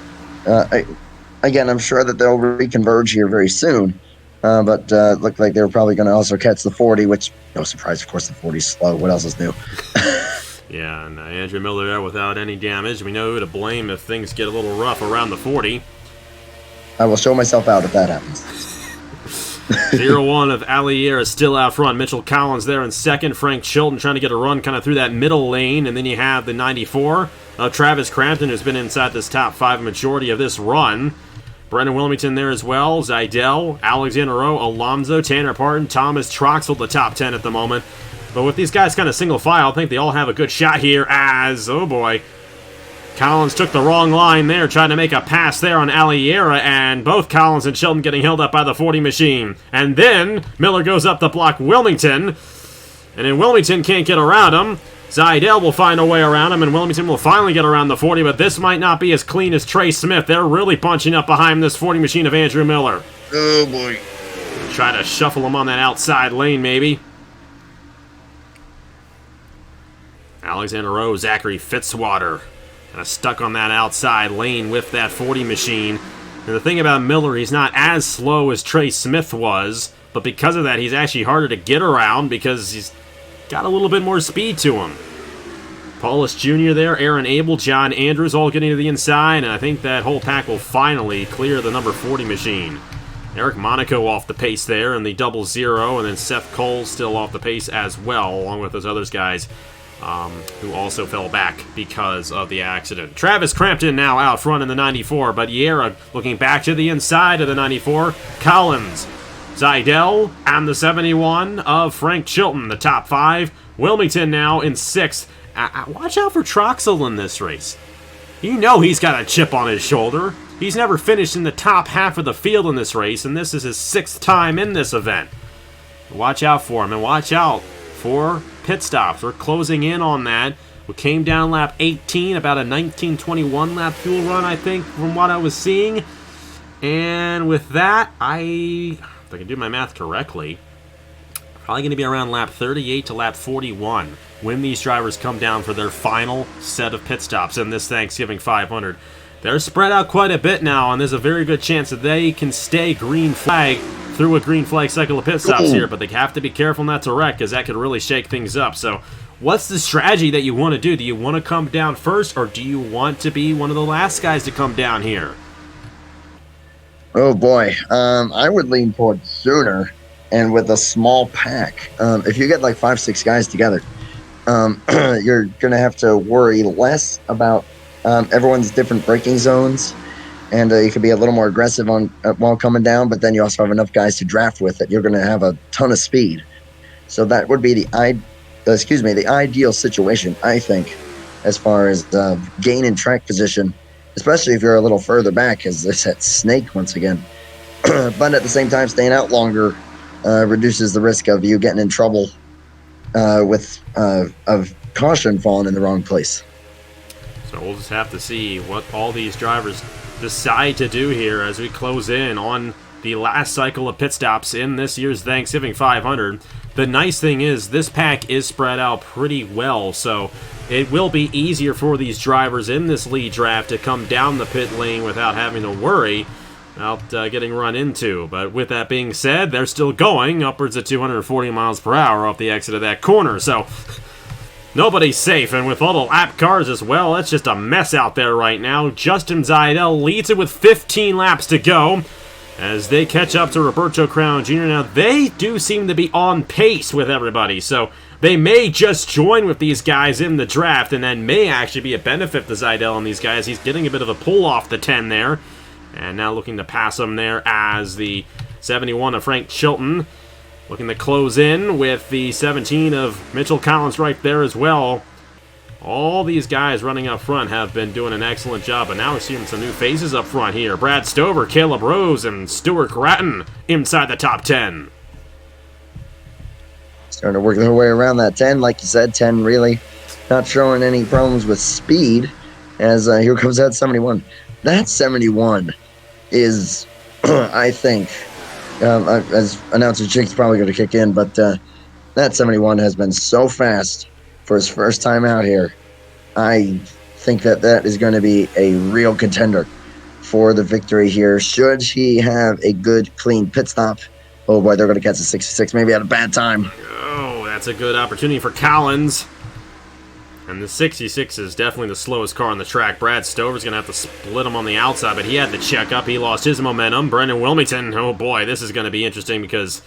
again, I'm sure that they'll reconverge here very soon. But looked like they were probably going to also catch the 40, which, no surprise, of course, the 40's slow. What else is new? Yeah, and Andrew Miller there without any damage. We know who to blame if things get a little rough around the 40. I will show myself out if that happens. 0-1 of Aliera still out front. Mitchell Collins there in second. Frank Chilton trying to get a run kind of through that middle lane. And then you have the 94 of Travis Crampton, who's been inside this top 5 majority of this run. Brendan Wilmington there as well. Zidell, Alexander Rowe, Alonzo, Tanner Parton, Thomas Troxel, the top 10 at the moment. But with these guys kind of single file, I think they all have a good shot here as, oh boy, Collins took the wrong line there, trying to make a pass there on Aliera, and both Collins and Chilton getting held up by the 40 machine. And then Miller goes up to block Wilmington, and then Wilmington can't get around him. Zidell will find a way around him, and Wilmington will finally get around the 40, but this might not be as clean as Trey Smith. They're really bunching up behind this 40 machine of Andrew Miller. Oh, boy. Try to shuffle him on that outside lane, maybe. Alexander Rowe, Zachary Fitzwater, kind of stuck on that outside lane with that 40 machine. And the thing about Miller, he's not as slow as Trey Smith was, but because of that, he's actually harder to get around because he's got a little bit more speed to him. Paulus Jr. there, Aaron Abel, John Andrews all getting to the inside, and I think that whole pack will finally clear the number 40 machine. Eric Monaco off the pace there in the 00, and then Seth Cole still off the pace as well, along with those other guys who also fell back because of the accident. Travis Crampton now out front in the 94, but Yera looking back to the inside of the 94. Collins, Zidell, and the 71 of Frank Chilton, the top 5. Wilmington now in 6th. Watch out for Troxel in this race. You know he's got a chip on his shoulder. He's never finished in the top half of the field in this race, and this is his 6th time in this event. Watch out for him, and watch out for pit stops. We're closing in on that. We came down lap 18, about a 19:21 lap fuel run, I think, from what I was seeing. And with that, if I can do my math correctly, probably going to be around lap 38 to lap 41 when these drivers come down for their final set of pit stops in this Thanksgiving 500. They're spread out quite a bit now, and there's a very good chance that they can stay green flag through a green flag cycle of pit stops here, but they have to be careful not to wreck because that could really shake things up. So what's the strategy that you want to do? Do you want to come down first, or do you want to be one of the last guys to come down here? Oh, boy. I would lean towards sooner and with a small pack. If you get like 5-6 guys together, you're going to have to worry less about everyone's different braking zones, and you can be a little more aggressive on while coming down, but then you also have enough guys to draft with that you're going to have a ton of speed. So that would be the ideal situation, I think, as far as gain in track position, especially if you're a little further back, because it's that snake once again. But at the same time, staying out longer reduces the risk of you getting in trouble with of caution falling in the wrong place. So we'll just have to see what all these drivers decide to do here as we close in on the last cycle of pit stops in this year's Thanksgiving 500. The nice thing is this pack is spread out pretty well, so it will be easier for these drivers in this lead draft to come down the pit lane without having to worry about getting run into. But with that being said, they're still going upwards of 240 miles per hour off the exit of that corner, so nobody's safe, and with all the lap cars as well, it's just a mess out there right now. Justin Zidell leads it with 15 laps to go as they catch up to Roberto Crown Jr. Now, they do seem to be on pace with everybody, so They may just join with these guys in the draft, and then may actually be a benefit to Seidel and these guys. He's getting a bit of a pull off the 10 there, and now looking to pass him there as the 71 of Frank Chilton. Looking to close in with the 17 of Mitchell Collins right there as well. All these guys running up front have been doing an excellent job, but now we're seeing some new faces up front here. Brad Stover, Caleb Rose, and Stuart Gratton inside the top 10. Starting to work their way around that 10. Like you said, 10 really not showing any problems with speed, as here comes that 71. That 71 is, I think, as announcer Chick's probably going to kick in, but that 71 has been so fast for his first time out here. I think that is going to be a real contender for the victory here. Should he have a good, clean pit stop? Oh boy, they're going to catch a 66, maybe at a bad time. Oh, that's a good opportunity for Collins. And the 66 is definitely the slowest car on the track. Brad Stover's going to have to split him on the outside, but he had to check up. He lost his momentum. Brendan Wilmington, oh boy, this is going to be interesting because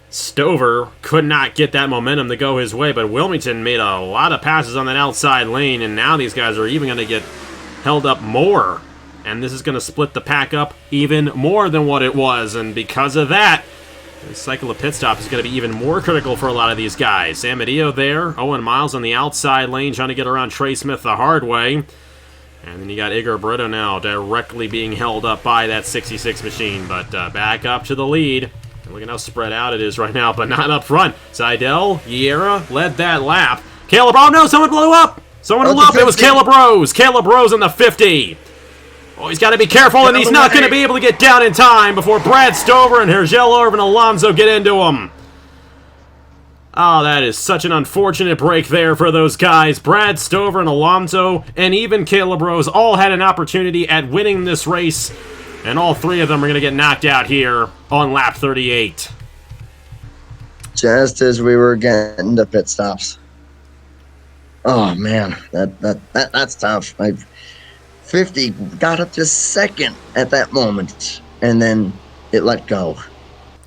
Stover could not get that momentum to go his way, but Wilmington made a lot of passes on that outside lane, and now these guys are even going to get held up more. And this is going to split the pack up even more than what it was, and because of that, the cycle of pit stop is going to be even more critical for a lot of these guys. Sam Medeo there, Owen Miles on the outside lane trying to get around Trey Smith the hard way. And then you got Igor Brito now directly being held up by that 66 machine, but back up to the lead. And look at how spread out it is right now, but not up front. Seidel, Yera led that lap. Caleb, oh no, someone blew up! Someone blew up, it was Caleb Rose. Caleb Rose in the 50. Oh, he's got to be careful, and he's not going to be able to get down in time before Brad Stover and Hergel Irvin Alonso get into him. Oh, that is such an unfortunate break there for those guys. Brad Stover and Alonso and even Caleb Rose all had an opportunity at winning this race, and all three of them are going to get knocked out here on lap 38. Just as we were getting to pit stops. Oh, man, that's tough. 50 got up to second at that moment, and then it let go.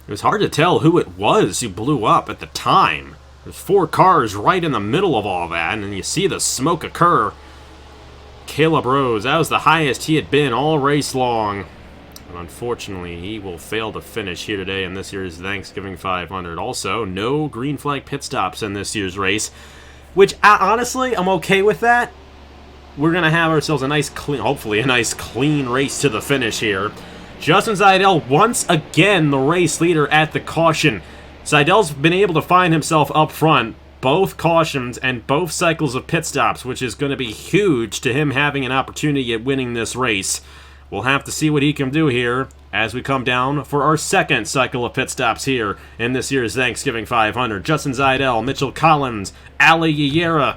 It was hard to tell who it was who blew up at the time. There's four cars right in the middle of all that, and you see the smoke occur. Caleb Rose, that was the highest he had been all race long. And unfortunately, he will fail to finish here today in this year's Thanksgiving 500. Also, no green flag pit stops in this year's race, which honestly, I'm okay with that. We're going to have ourselves a nice, clean, hopefully a nice, clean race to the finish here. Justin Seidel, once again, the race leader at the caution. Seidel's been able to find himself up front, both cautions and both cycles of pit stops, which is going to be huge to him having an opportunity at winning this race. We'll have to see what he can do here as we come down for our second cycle of pit stops here in this year's Thanksgiving 500. Justin Seidel, Mitchell Collins, Ali Yera,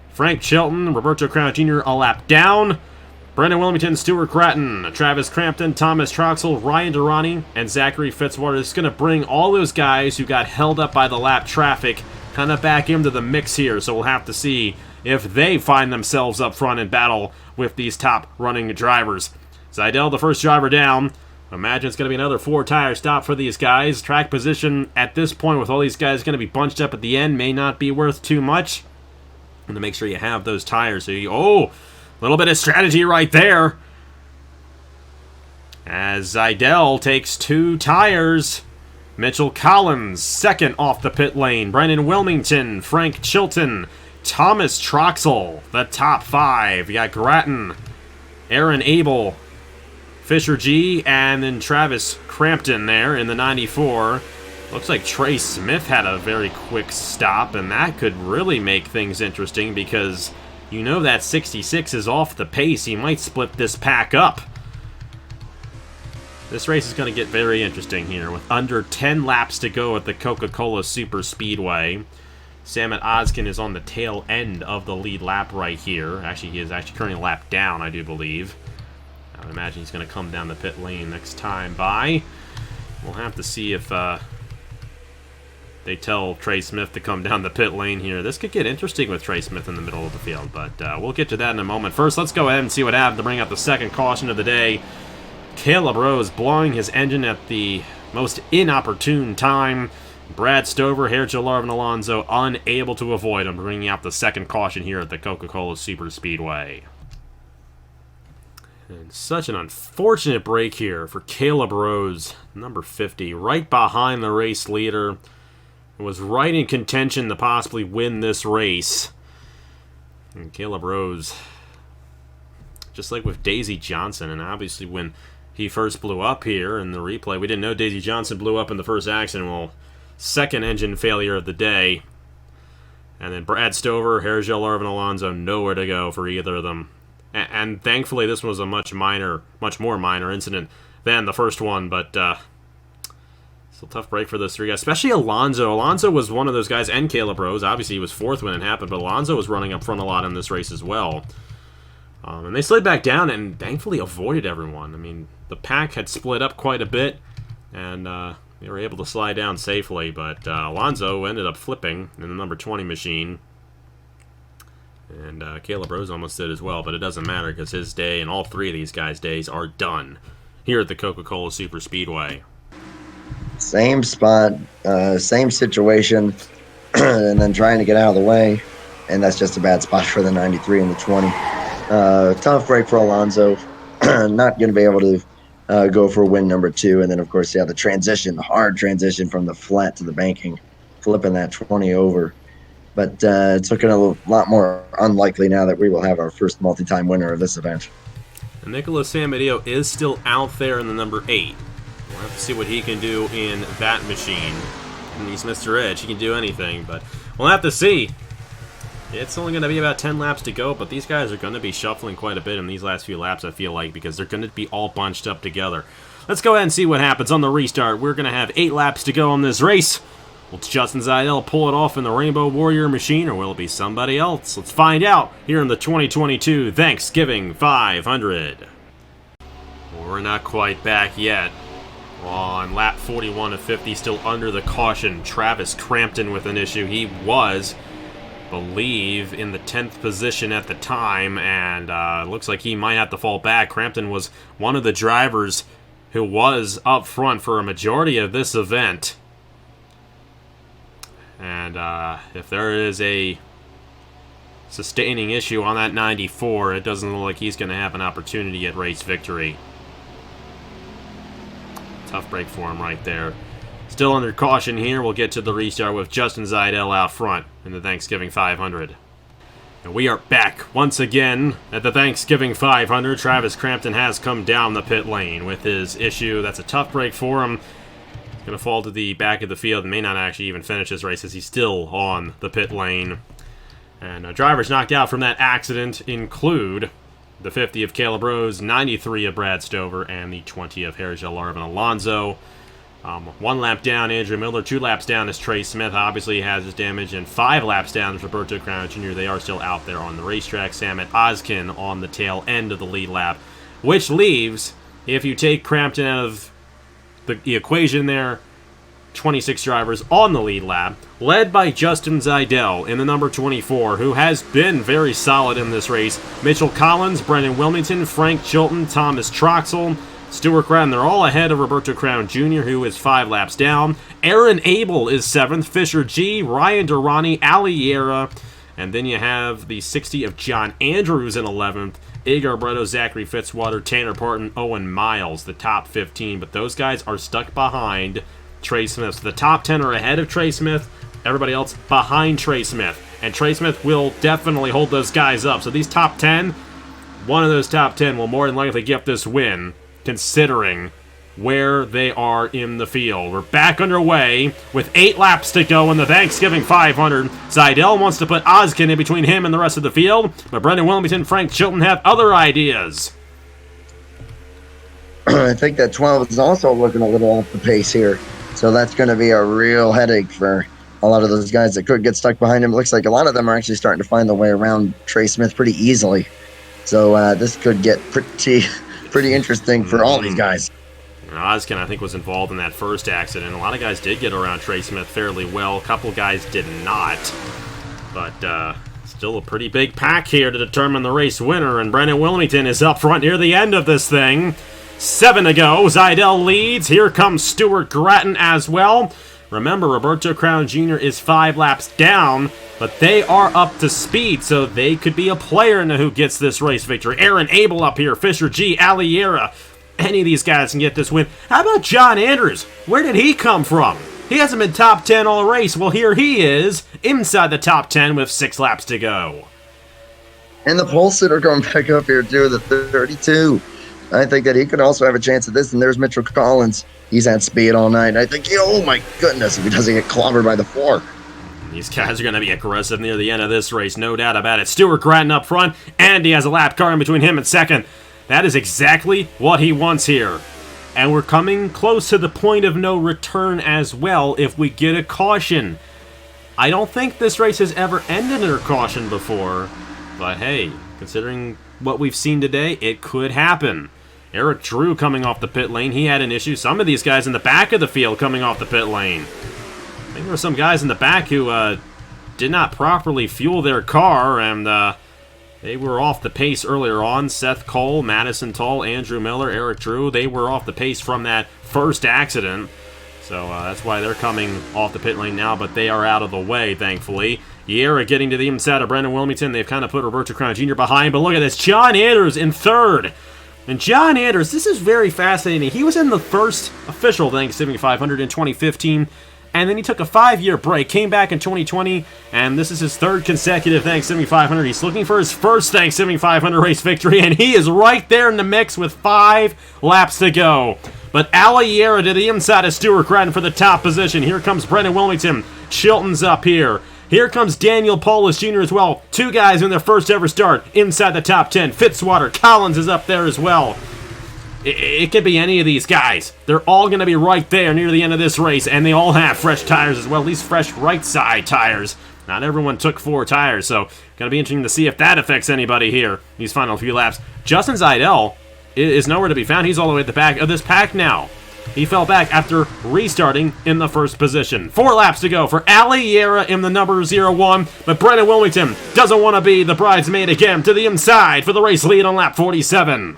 Frank Chilton, Roberto Crown Jr. a lap down. Brendan Wilmington, Stuart Gratton, Travis Crampton, Thomas Troxel, Ryan Durrani, and Zachary Fitzwater. Is going to bring all those guys who got held up by the lap traffic kind of back into the mix here. So we'll have to see if they find themselves up front in battle with these top running drivers. Seidel, the first driver down. Imagine it's going to be another 4-tire stop for these guys. Track position at this point with all these guys going to be bunched up at the end may not be worth too much. And to make sure you have those tires. So a little bit of strategy right there. As Seidel takes 2 tires. Mitchell Collins, second off the pit lane. Brendan Wilmington, Frank Chilton, Thomas Troxel, the top 5. You got Gratton, Aaron Abel, Fisher G, and then Travis Crampton there in the 94. Looks like Trey Smith had a very quick stop, and that could really make things interesting because you know that 66 is off the pace. He might split this pack up. This race is going to get very interesting here with under 10 laps to go at the Coca-Cola Superspeedway. Samet Ozkin is on the tail end of the lead lap right here. Actually, he is currently a lap down, I do believe. I would imagine he's going to come down the pit lane next time by. We'll have to see if they tell Trey Smith to come down the pit lane here. This could get interesting with Trey Smith in the middle of the field, but we'll get to that in a moment. First, let's go ahead and see what happened to bring up the second caution of the day. Caleb Rose blowing his engine at the most inopportune time. Brad Stover, Hergel Larvin Alonso unable to avoid him, bringing out the second caution here at the Coca-Cola Superspeedway. And such an unfortunate break here for Caleb Rose, number 50, right behind the race leader. Was right in contention to possibly win this race. And Caleb Rose, just like with Daisy Johnson, and obviously when he first blew up here in the replay, we didn't know Daisy Johnson blew up in the first accident. Well, second engine failure of the day. And then Brad Stover, Hergel Larvin Alonso, nowhere to go for either of them. And thankfully, this was a much more minor incident than the first one, but still tough break for those three guys, especially Alonso. Alonso was one of those guys, and Caleb Rose. Obviously, he was fourth when it happened, but Alonso was running up front a lot in this race as well. And they slid back down and thankfully avoided everyone. I mean, the pack had split up quite a bit, and they were able to slide down safely, but Alonso ended up flipping in the number 20 machine. And Caleb Rose almost did as well, but it doesn't matter because his day and all three of these guys' days are done here at the Coca-Cola Superspeedway. Same spot, same situation, and then trying to get out of the way, and that's just a bad spot for the 93 and the 20. Tough break for Alonso. Not going to be able to go for win number 2, and then, of course, yeah, the hard transition from the flat to the banking, flipping that 20 over. But it's looking a lot more unlikely now that we will have our first multi-time winner of this event. And Nicholas Samadeo is still out there in the number 8. We'll have to see what he can do in that machine. And he's Mr. Edge. He can do anything, but we'll have to see. It's only going to be about 10 laps to go, but these guys are going to be shuffling quite a bit in these last few laps, I feel like, because they're going to be all bunched up together. Let's go ahead and see what happens on the restart. We're going to have 8 laps to go on this race. Will Justin Zeidel pull it off in the Rainbow Warrior machine, or will it be somebody else? Let's find out here in the 2022 Thanksgiving 500. We're not quite back yet. On lap 41 of 50, still under the caution, Travis Crampton with an issue. He was, believe, in the 10th position at the time, and looks like he might have to fall back. Crampton was one of the drivers who was up front for a majority of this event. And if there is a sustaining issue on that 94, it doesn't look like he's going to have an opportunity at race victory. Tough break for him right there. Still under caution here. We'll get to the restart with Justin Zeidel out front in the Thanksgiving 500. And we are back once again at the Thanksgiving 500. Travis Crampton has come down the pit lane with his issue. That's a tough break for him. Going to fall to the back of the field and may not actually even finish his race as he's still on the pit lane. And drivers knocked out from that accident include the 50 of Caleb Rose, 93 of Brad Stover, and the 20 of Hergel Larvin Alonso. 1 lap down, Andrew Miller. 2 laps down is Trey Smith. Obviously has his damage. And 5 laps down is Roberto Crown Jr. They are still out there on the racetrack. Samet Ozkin on the tail end of the lead lap. Which leaves, if you take Crampton out of the equation there, 26 drivers on the lead lap, led by Justin Zeidel in the number 24, who has been very solid in this race. Mitchell Collins, Brendan Wilmington, Frank Chilton, Thomas Troxel, Stuart Gratton, they're all ahead of Roberto Crown Jr., who is 5 laps down. Aaron Abel is 7th, Fisher G, Ryan Durrani, Ali Yera, and then you have the 60 of John Andrews in 11th, Igor Breto, Zachary Fitzwater, Tanner Parton, Owen Miles, the top 15. But those guys are stuck behind Trey Smith. So the top 10 are ahead of Trey Smith. Everybody else behind Trey Smith. And Trey Smith will definitely hold those guys up. So these top 10, one of those top 10 will more than likely get this win, considering where they are in the field. We're back underway with 8 laps to go in the Thanksgiving 500. Zeidel wants to put Ozkin in between him and the rest of the field, but Brendan Wilmington, Frank Chilton have other ideas. I think that 12 is also looking a little off the pace here, so that's going to be a real headache for a lot of those guys that could get stuck behind him. It looks like a lot of them are actually starting to find their way around Trey Smith pretty easily, so this could get pretty interesting for all these guys. Ozkin, I think, was involved in that first accident. A lot of guys did get around Trey Smith fairly well. A couple guys did not. But still a pretty big pack here to determine the race winner. And Brendan Wilmington is up front near the end of this thing. 7 to go. Zeidel leads. Here comes Stuart Gratton as well. Remember, Roberto Crown Jr. is 5 laps down, but they are up to speed, so they could be a player in who gets this race victory. Aaron Abel up here, Fisher G, Aliera. Any of these guys can get this win. How about John Andrews? Where did he come from? He hasn't been top 10 all race. Well, here he is, inside the top 10 with 6 laps to go. And the pole sitter going back up here, too, the 32. I think that he could also have a chance at this. And there's Mitchell Collins. He's had speed all night. I think, oh my goodness, if he doesn't get clobbered by the 4. These guys are going to be aggressive near the end of this race, no doubt about it. Stuart Grattan up front, and he has a lap car in between him and second. That is exactly what he wants here. And we're coming close to the point of no return as well if we get a caution. I don't think this race has ever ended in a caution before, but hey, considering what we've seen today, it could happen. Eric Drew coming off the pit lane, he had an issue. Some of these guys in the back of the field coming off the pit lane. I think there were some guys in the back who did not properly fuel their car, and they were off the pace earlier on. Seth Cole, Madison Tull, Andrew Miller, Eric Drew, they were off the pace from that first accident. So that's why they're coming off the pit lane now, but they are out of the way, thankfully. Yera getting to the inside of Brendan Wilmington. They've kind of put Roberto Crown Jr. behind, but look at this. John Andrews in third. And John Andrews, this is very fascinating. He was in the first official Thanksgiving 500 in 2015, and then he took a 5-year break, came back in 2020, and this is his 3rd consecutive Thanksgiving 500. He's looking for his first Thanksgiving 500 race victory, and he is right there in the mix with 5 laps to go. But Aliera to the inside of Stuart Grattan for the top position. Here comes Brendan Wilmington. Chilton's up here. Here comes Daniel Paulus Jr. as well. 2 guys in their first ever start inside the top 10. Fitzwater, Collins is up there as well. It could be any of these guys. They're all going to be right there near the end of this race, and they all have fresh tires as well, at least fresh right side tires. Not everyone took 4 tires, so going to be interesting to see if that affects anybody here these final few laps. Justin Zeidel is nowhere to be found. He's all the way at the back of this pack now. He fell back after restarting in the first position. 4 laps to go for Aliera in the number 01, but Brendan Wilmington doesn't want to be the bridesmaid again, to the inside for the race lead on lap 47.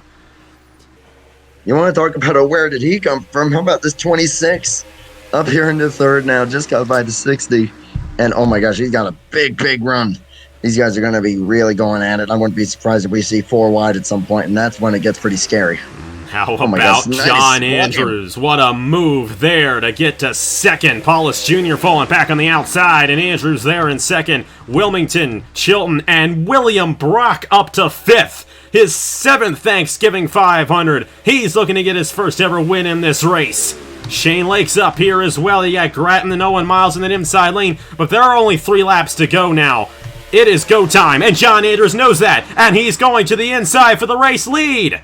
You want to talk about where did he come from? How about this 26 up here in the 3rd now, just got by the 60. And oh my gosh, he's got a big run. These guys are going to be really going at it. I wouldn't be surprised if we see 4 wide at some point, and that's when it gets pretty scary. How about John Andrews? What a move there to get to second. Paulus Jr. falling back on the outside, and Andrews there in second. Wilmington, Chilton, and William Brock up to 5th. His 7th Thanksgiving 500. He's looking to get his first ever win in this race. Shane Lake's up here as well. You got Grattan and Owen Miles in that inside lane, but there are only 3 laps to go now. It is go time, and John Andrews knows that, and he's going to the inside for the race lead.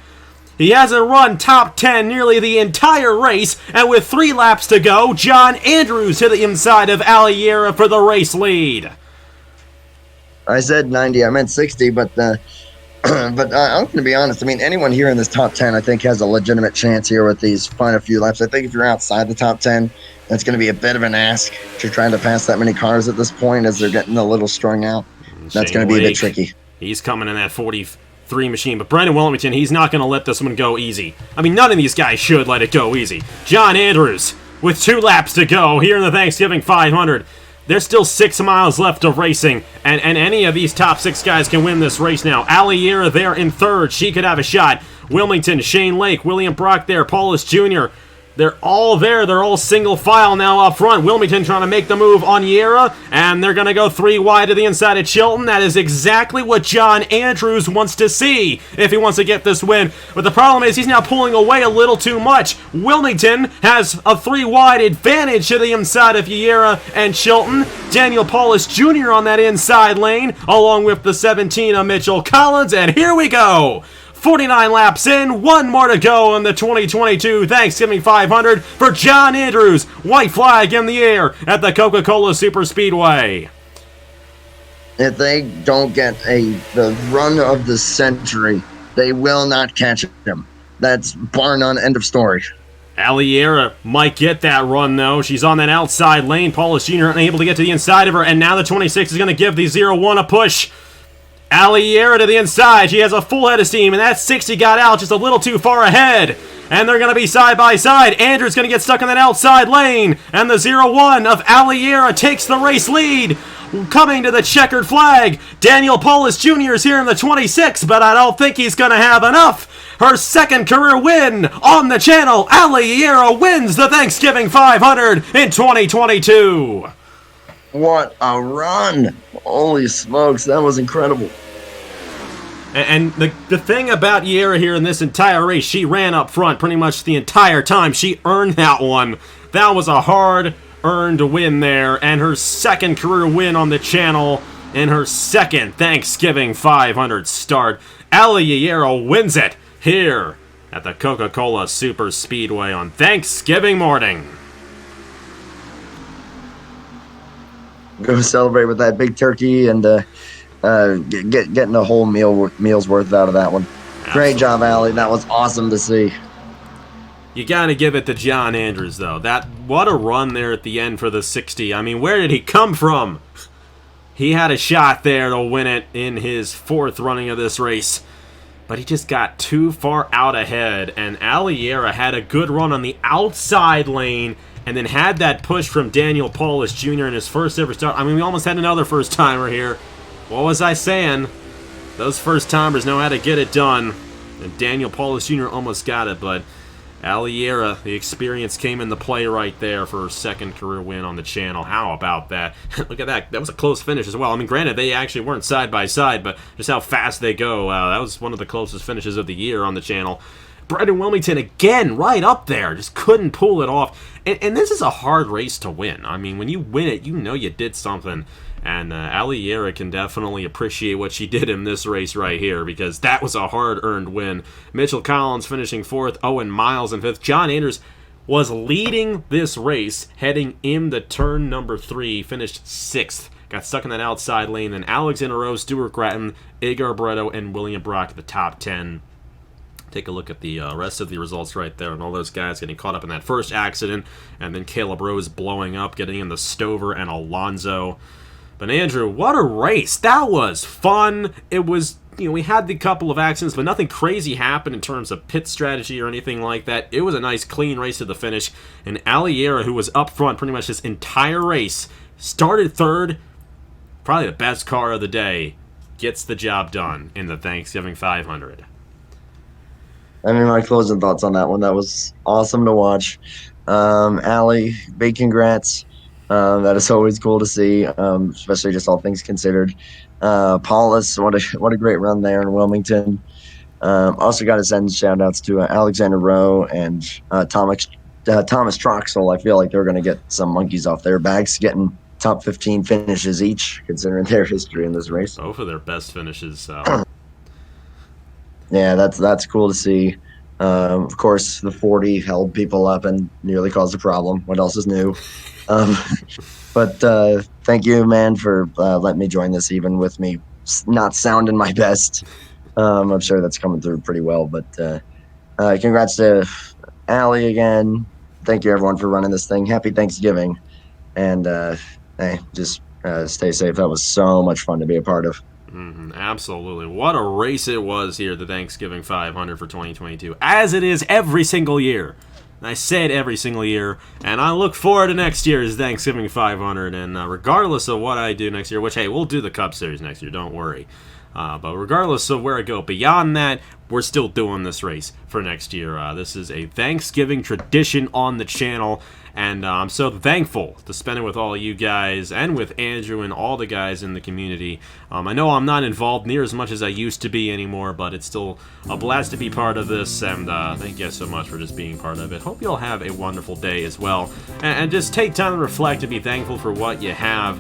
He hasn't run top 10 nearly the entire race, and with 3 laps to go, John Andrews to the inside of Aliera for the race lead. I said 90, I meant 60, but I'm going to be honest. I mean, anyone here in this top 10, I think, has a legitimate chance here with these final few laps. I think if you're outside the top 10, that's going to be a bit of an ask to trying to pass that many cars at this point as they're getting a little strung out. That's going to be a bit tricky. He's coming in that 43 machine, but Brendan Wilmington, he's not going to let this one go easy. I mean, none of these guys should let it go easy. John Andrews with 2 laps to go here in the Thanksgiving 500. There's still 6 miles left of racing, and any of these top 6 guys can win this race now. Aliera there in 3rd. She could have a shot. Wilmington, Shane Lake, William Brock there, Paulus Jr. They're all there. They're all single file now up front. Wilmington trying to make the move on Yera, and they're going to go 3 wide to the inside of Chilton. That is exactly what John Andrews wants to see if he wants to get this win. But the problem is he's now pulling away a little too much. Wilmington has a 3 wide advantage to the inside of Yera and Chilton. Daniel Paulus Jr. on that inside lane, along with the 17 of Mitchell Collins, and here we go. 49 laps in, 1 more to go in the 2022 Thanksgiving 500 for John Andrews. White flag in the air at the Coca-Cola Superspeedway. If they don't get the run of the century, they will not catch him. That's bar none, end of story. Aliera might get that run, though. She's on that outside lane. Paulus Jr. unable to get to the inside of her, and now the 26 is going to give the 0-1 a push. Aliera to the inside. She has a full head of steam, and that 60 got out just a little too far ahead. and they're going to be side by side. Andrew's going to get stuck in that outside lane, and the 0-1 of Aliera takes the race lead. Coming to the checkered flag, Daniel Paulus Jr. is here in the 26, but I don't think he's going to have enough. Her second career win on the channel, Aliera wins the Thanksgiving 500 in 2022. What a run! Holy smokes, that was incredible. And the thing about Yera here in this entire race, she ran up front pretty much the entire time. She earned that one. That was a hard-earned win there, and her second career win on the channel in her second Thanksgiving 500 start. Aliera wins it here at the Coca-Cola Superspeedway on Thanksgiving morning. Go celebrate with that big turkey and getting a whole meal's worth out of that one. Absolutely. Great job, Allie. That was awesome to see. You gotta give it to John Andrews, though. What a run there at the end for the 60. I mean, where did he come from? He had a shot there to win it in his fourth running of this race, but he just got too far out ahead, and Aliera had a good run on the outside lane, and then had that push from Daniel Paulus Jr. in his first ever start. I mean, we almost had another first-timer here. What was I saying? Those first-timers know how to get it done. And Daniel Paulus Jr. almost got it, but Aliera, the experience came into play right there for her second career win on the channel. How about that? Look at that. That was a close finish as well. I mean, granted, they actually weren't side by side, but just how fast they go. That was one of the closest finishes of the year on the channel. Brendan Wilmington, again, right up there. Just couldn't pull it off. And this is a hard race to win. I mean, when you win it, you know you did something. And Aliera can definitely appreciate what she did in this race right here, because that was a hard-earned win. Mitchell Collins finishing fourth, Owen Miles in fifth. John Andrews was leading this race, heading into turn number 3, finished sixth. Got stuck in that outside lane. Then Alexander Rowe, Stuart Gratton, Agar Barretto, and William Brock at the top 10. Take a look at the rest of the results right there, and all those guys getting caught up in that first accident, and then Caleb Rose blowing up, getting in the Stover and Alonso. But Andrew, what a race. That was fun. It was, we had the couple of accidents, but nothing crazy happened in terms of pit strategy or anything like that. It was a nice, clean race to the finish. And Aliera, who was up front pretty much this entire race, started third, probably the best car of the day, gets the job done in the Thanksgiving 500. I mean, my closing thoughts on that one. That was awesome to watch. Allie, big congrats. That is always cool to see, especially just all things considered. Paulus, what a great run there in Wilmington. Also got to send shout-outs to Alexander Rowe and Thomas Troxel. I feel like they're going to get some monkeys off their backs, getting top 15 finishes each, considering their history in this race. Both of their best finishes. Yeah, that's cool to see. Of course, the 40 held people up and nearly caused a problem. What else is new? But thank you, man, for letting me join this, even with me not sounding my best. I'm sure that's coming through pretty well. But congrats to Allie again. Thank you, everyone, for running this thing. Happy Thanksgiving. And hey, just stay safe. That was so much fun to be a part of. Absolutely. What a race it was here, the Thanksgiving 500 for 2022, as it is every single year. I say it every single year, and I look forward to next year's Thanksgiving 500, and regardless of what I do next year, which, hey, we'll do the Cup Series next year, don't worry. But regardless of where I go beyond that, we're still doing this race for next year. This is a Thanksgiving tradition on the channel, and I'm so thankful to spend it with all you guys and with Andrew and all the guys in the community. I know I'm not involved near as much as I used to be anymore, but it's still a blast to be part of this, and thank you guys so much for just being part of it. Hope you all have a wonderful day as well, and just take time to reflect and be thankful for what you have.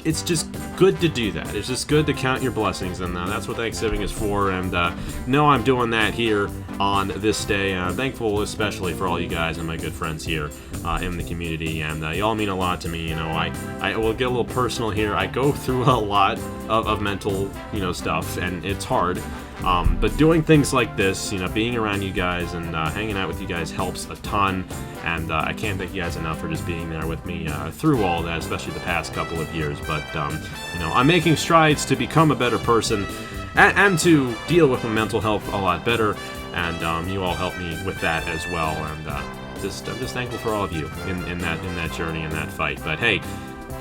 It's just good to do that. It's just good to count your blessings, and that's what Thanksgiving is for, and know I'm doing that here on this day. Thankful especially for all you guys and my good friends here in the community, and y'all mean a lot to me. I will get a little personal here. I go through a lot of mental, stuff, and it's hard. But doing things like this, being around you guys and hanging out with you guys helps a ton, and I can't thank you guys enough for just being there with me through all that, especially the past couple of years. But, I'm making strides to become a better person and to deal with my mental health a lot better. and you all helped me with that as well, and I'm just thankful for all of you in that journey, in that fight. But hey,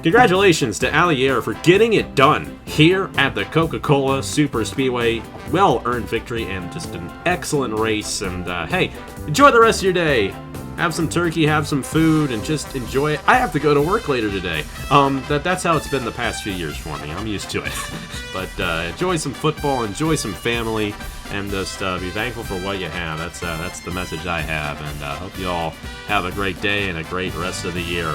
congratulations to Allier for getting it done here at the Coca-Cola Superspeedway. Well-earned victory and just an excellent race. And hey, enjoy the rest of your day. Have some turkey, have some food, and just enjoy it. I have to go to work later today. That's how it's been the past few years for me. I'm used to it. But enjoy some football, enjoy some family, and just be thankful for what you have. That's the message I have, and hope you all have a great day and a great rest of the year.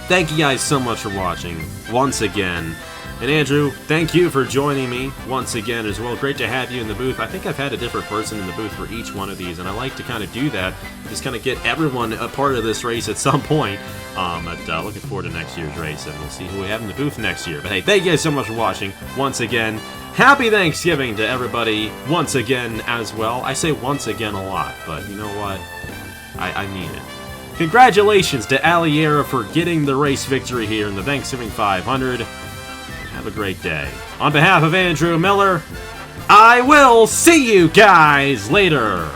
Thank you guys so much for watching once again. And Andrew, thank you for joining me once again as well. Great to have you in the booth. I think I've had a different person in the booth for each one of these, and I like to kind of do that, just kind of get everyone a part of this race at some point. But looking forward to next year's race, and we'll see who we have in the booth next year. But hey, thank you guys so much for watching once again. Happy Thanksgiving to everybody once again as well. I say once again a lot, but you know what? I mean it. Congratulations to Alliera for getting the race victory here in the Thanksgiving 500. Have a great day. On behalf of Andrew Miller, I will see you guys later.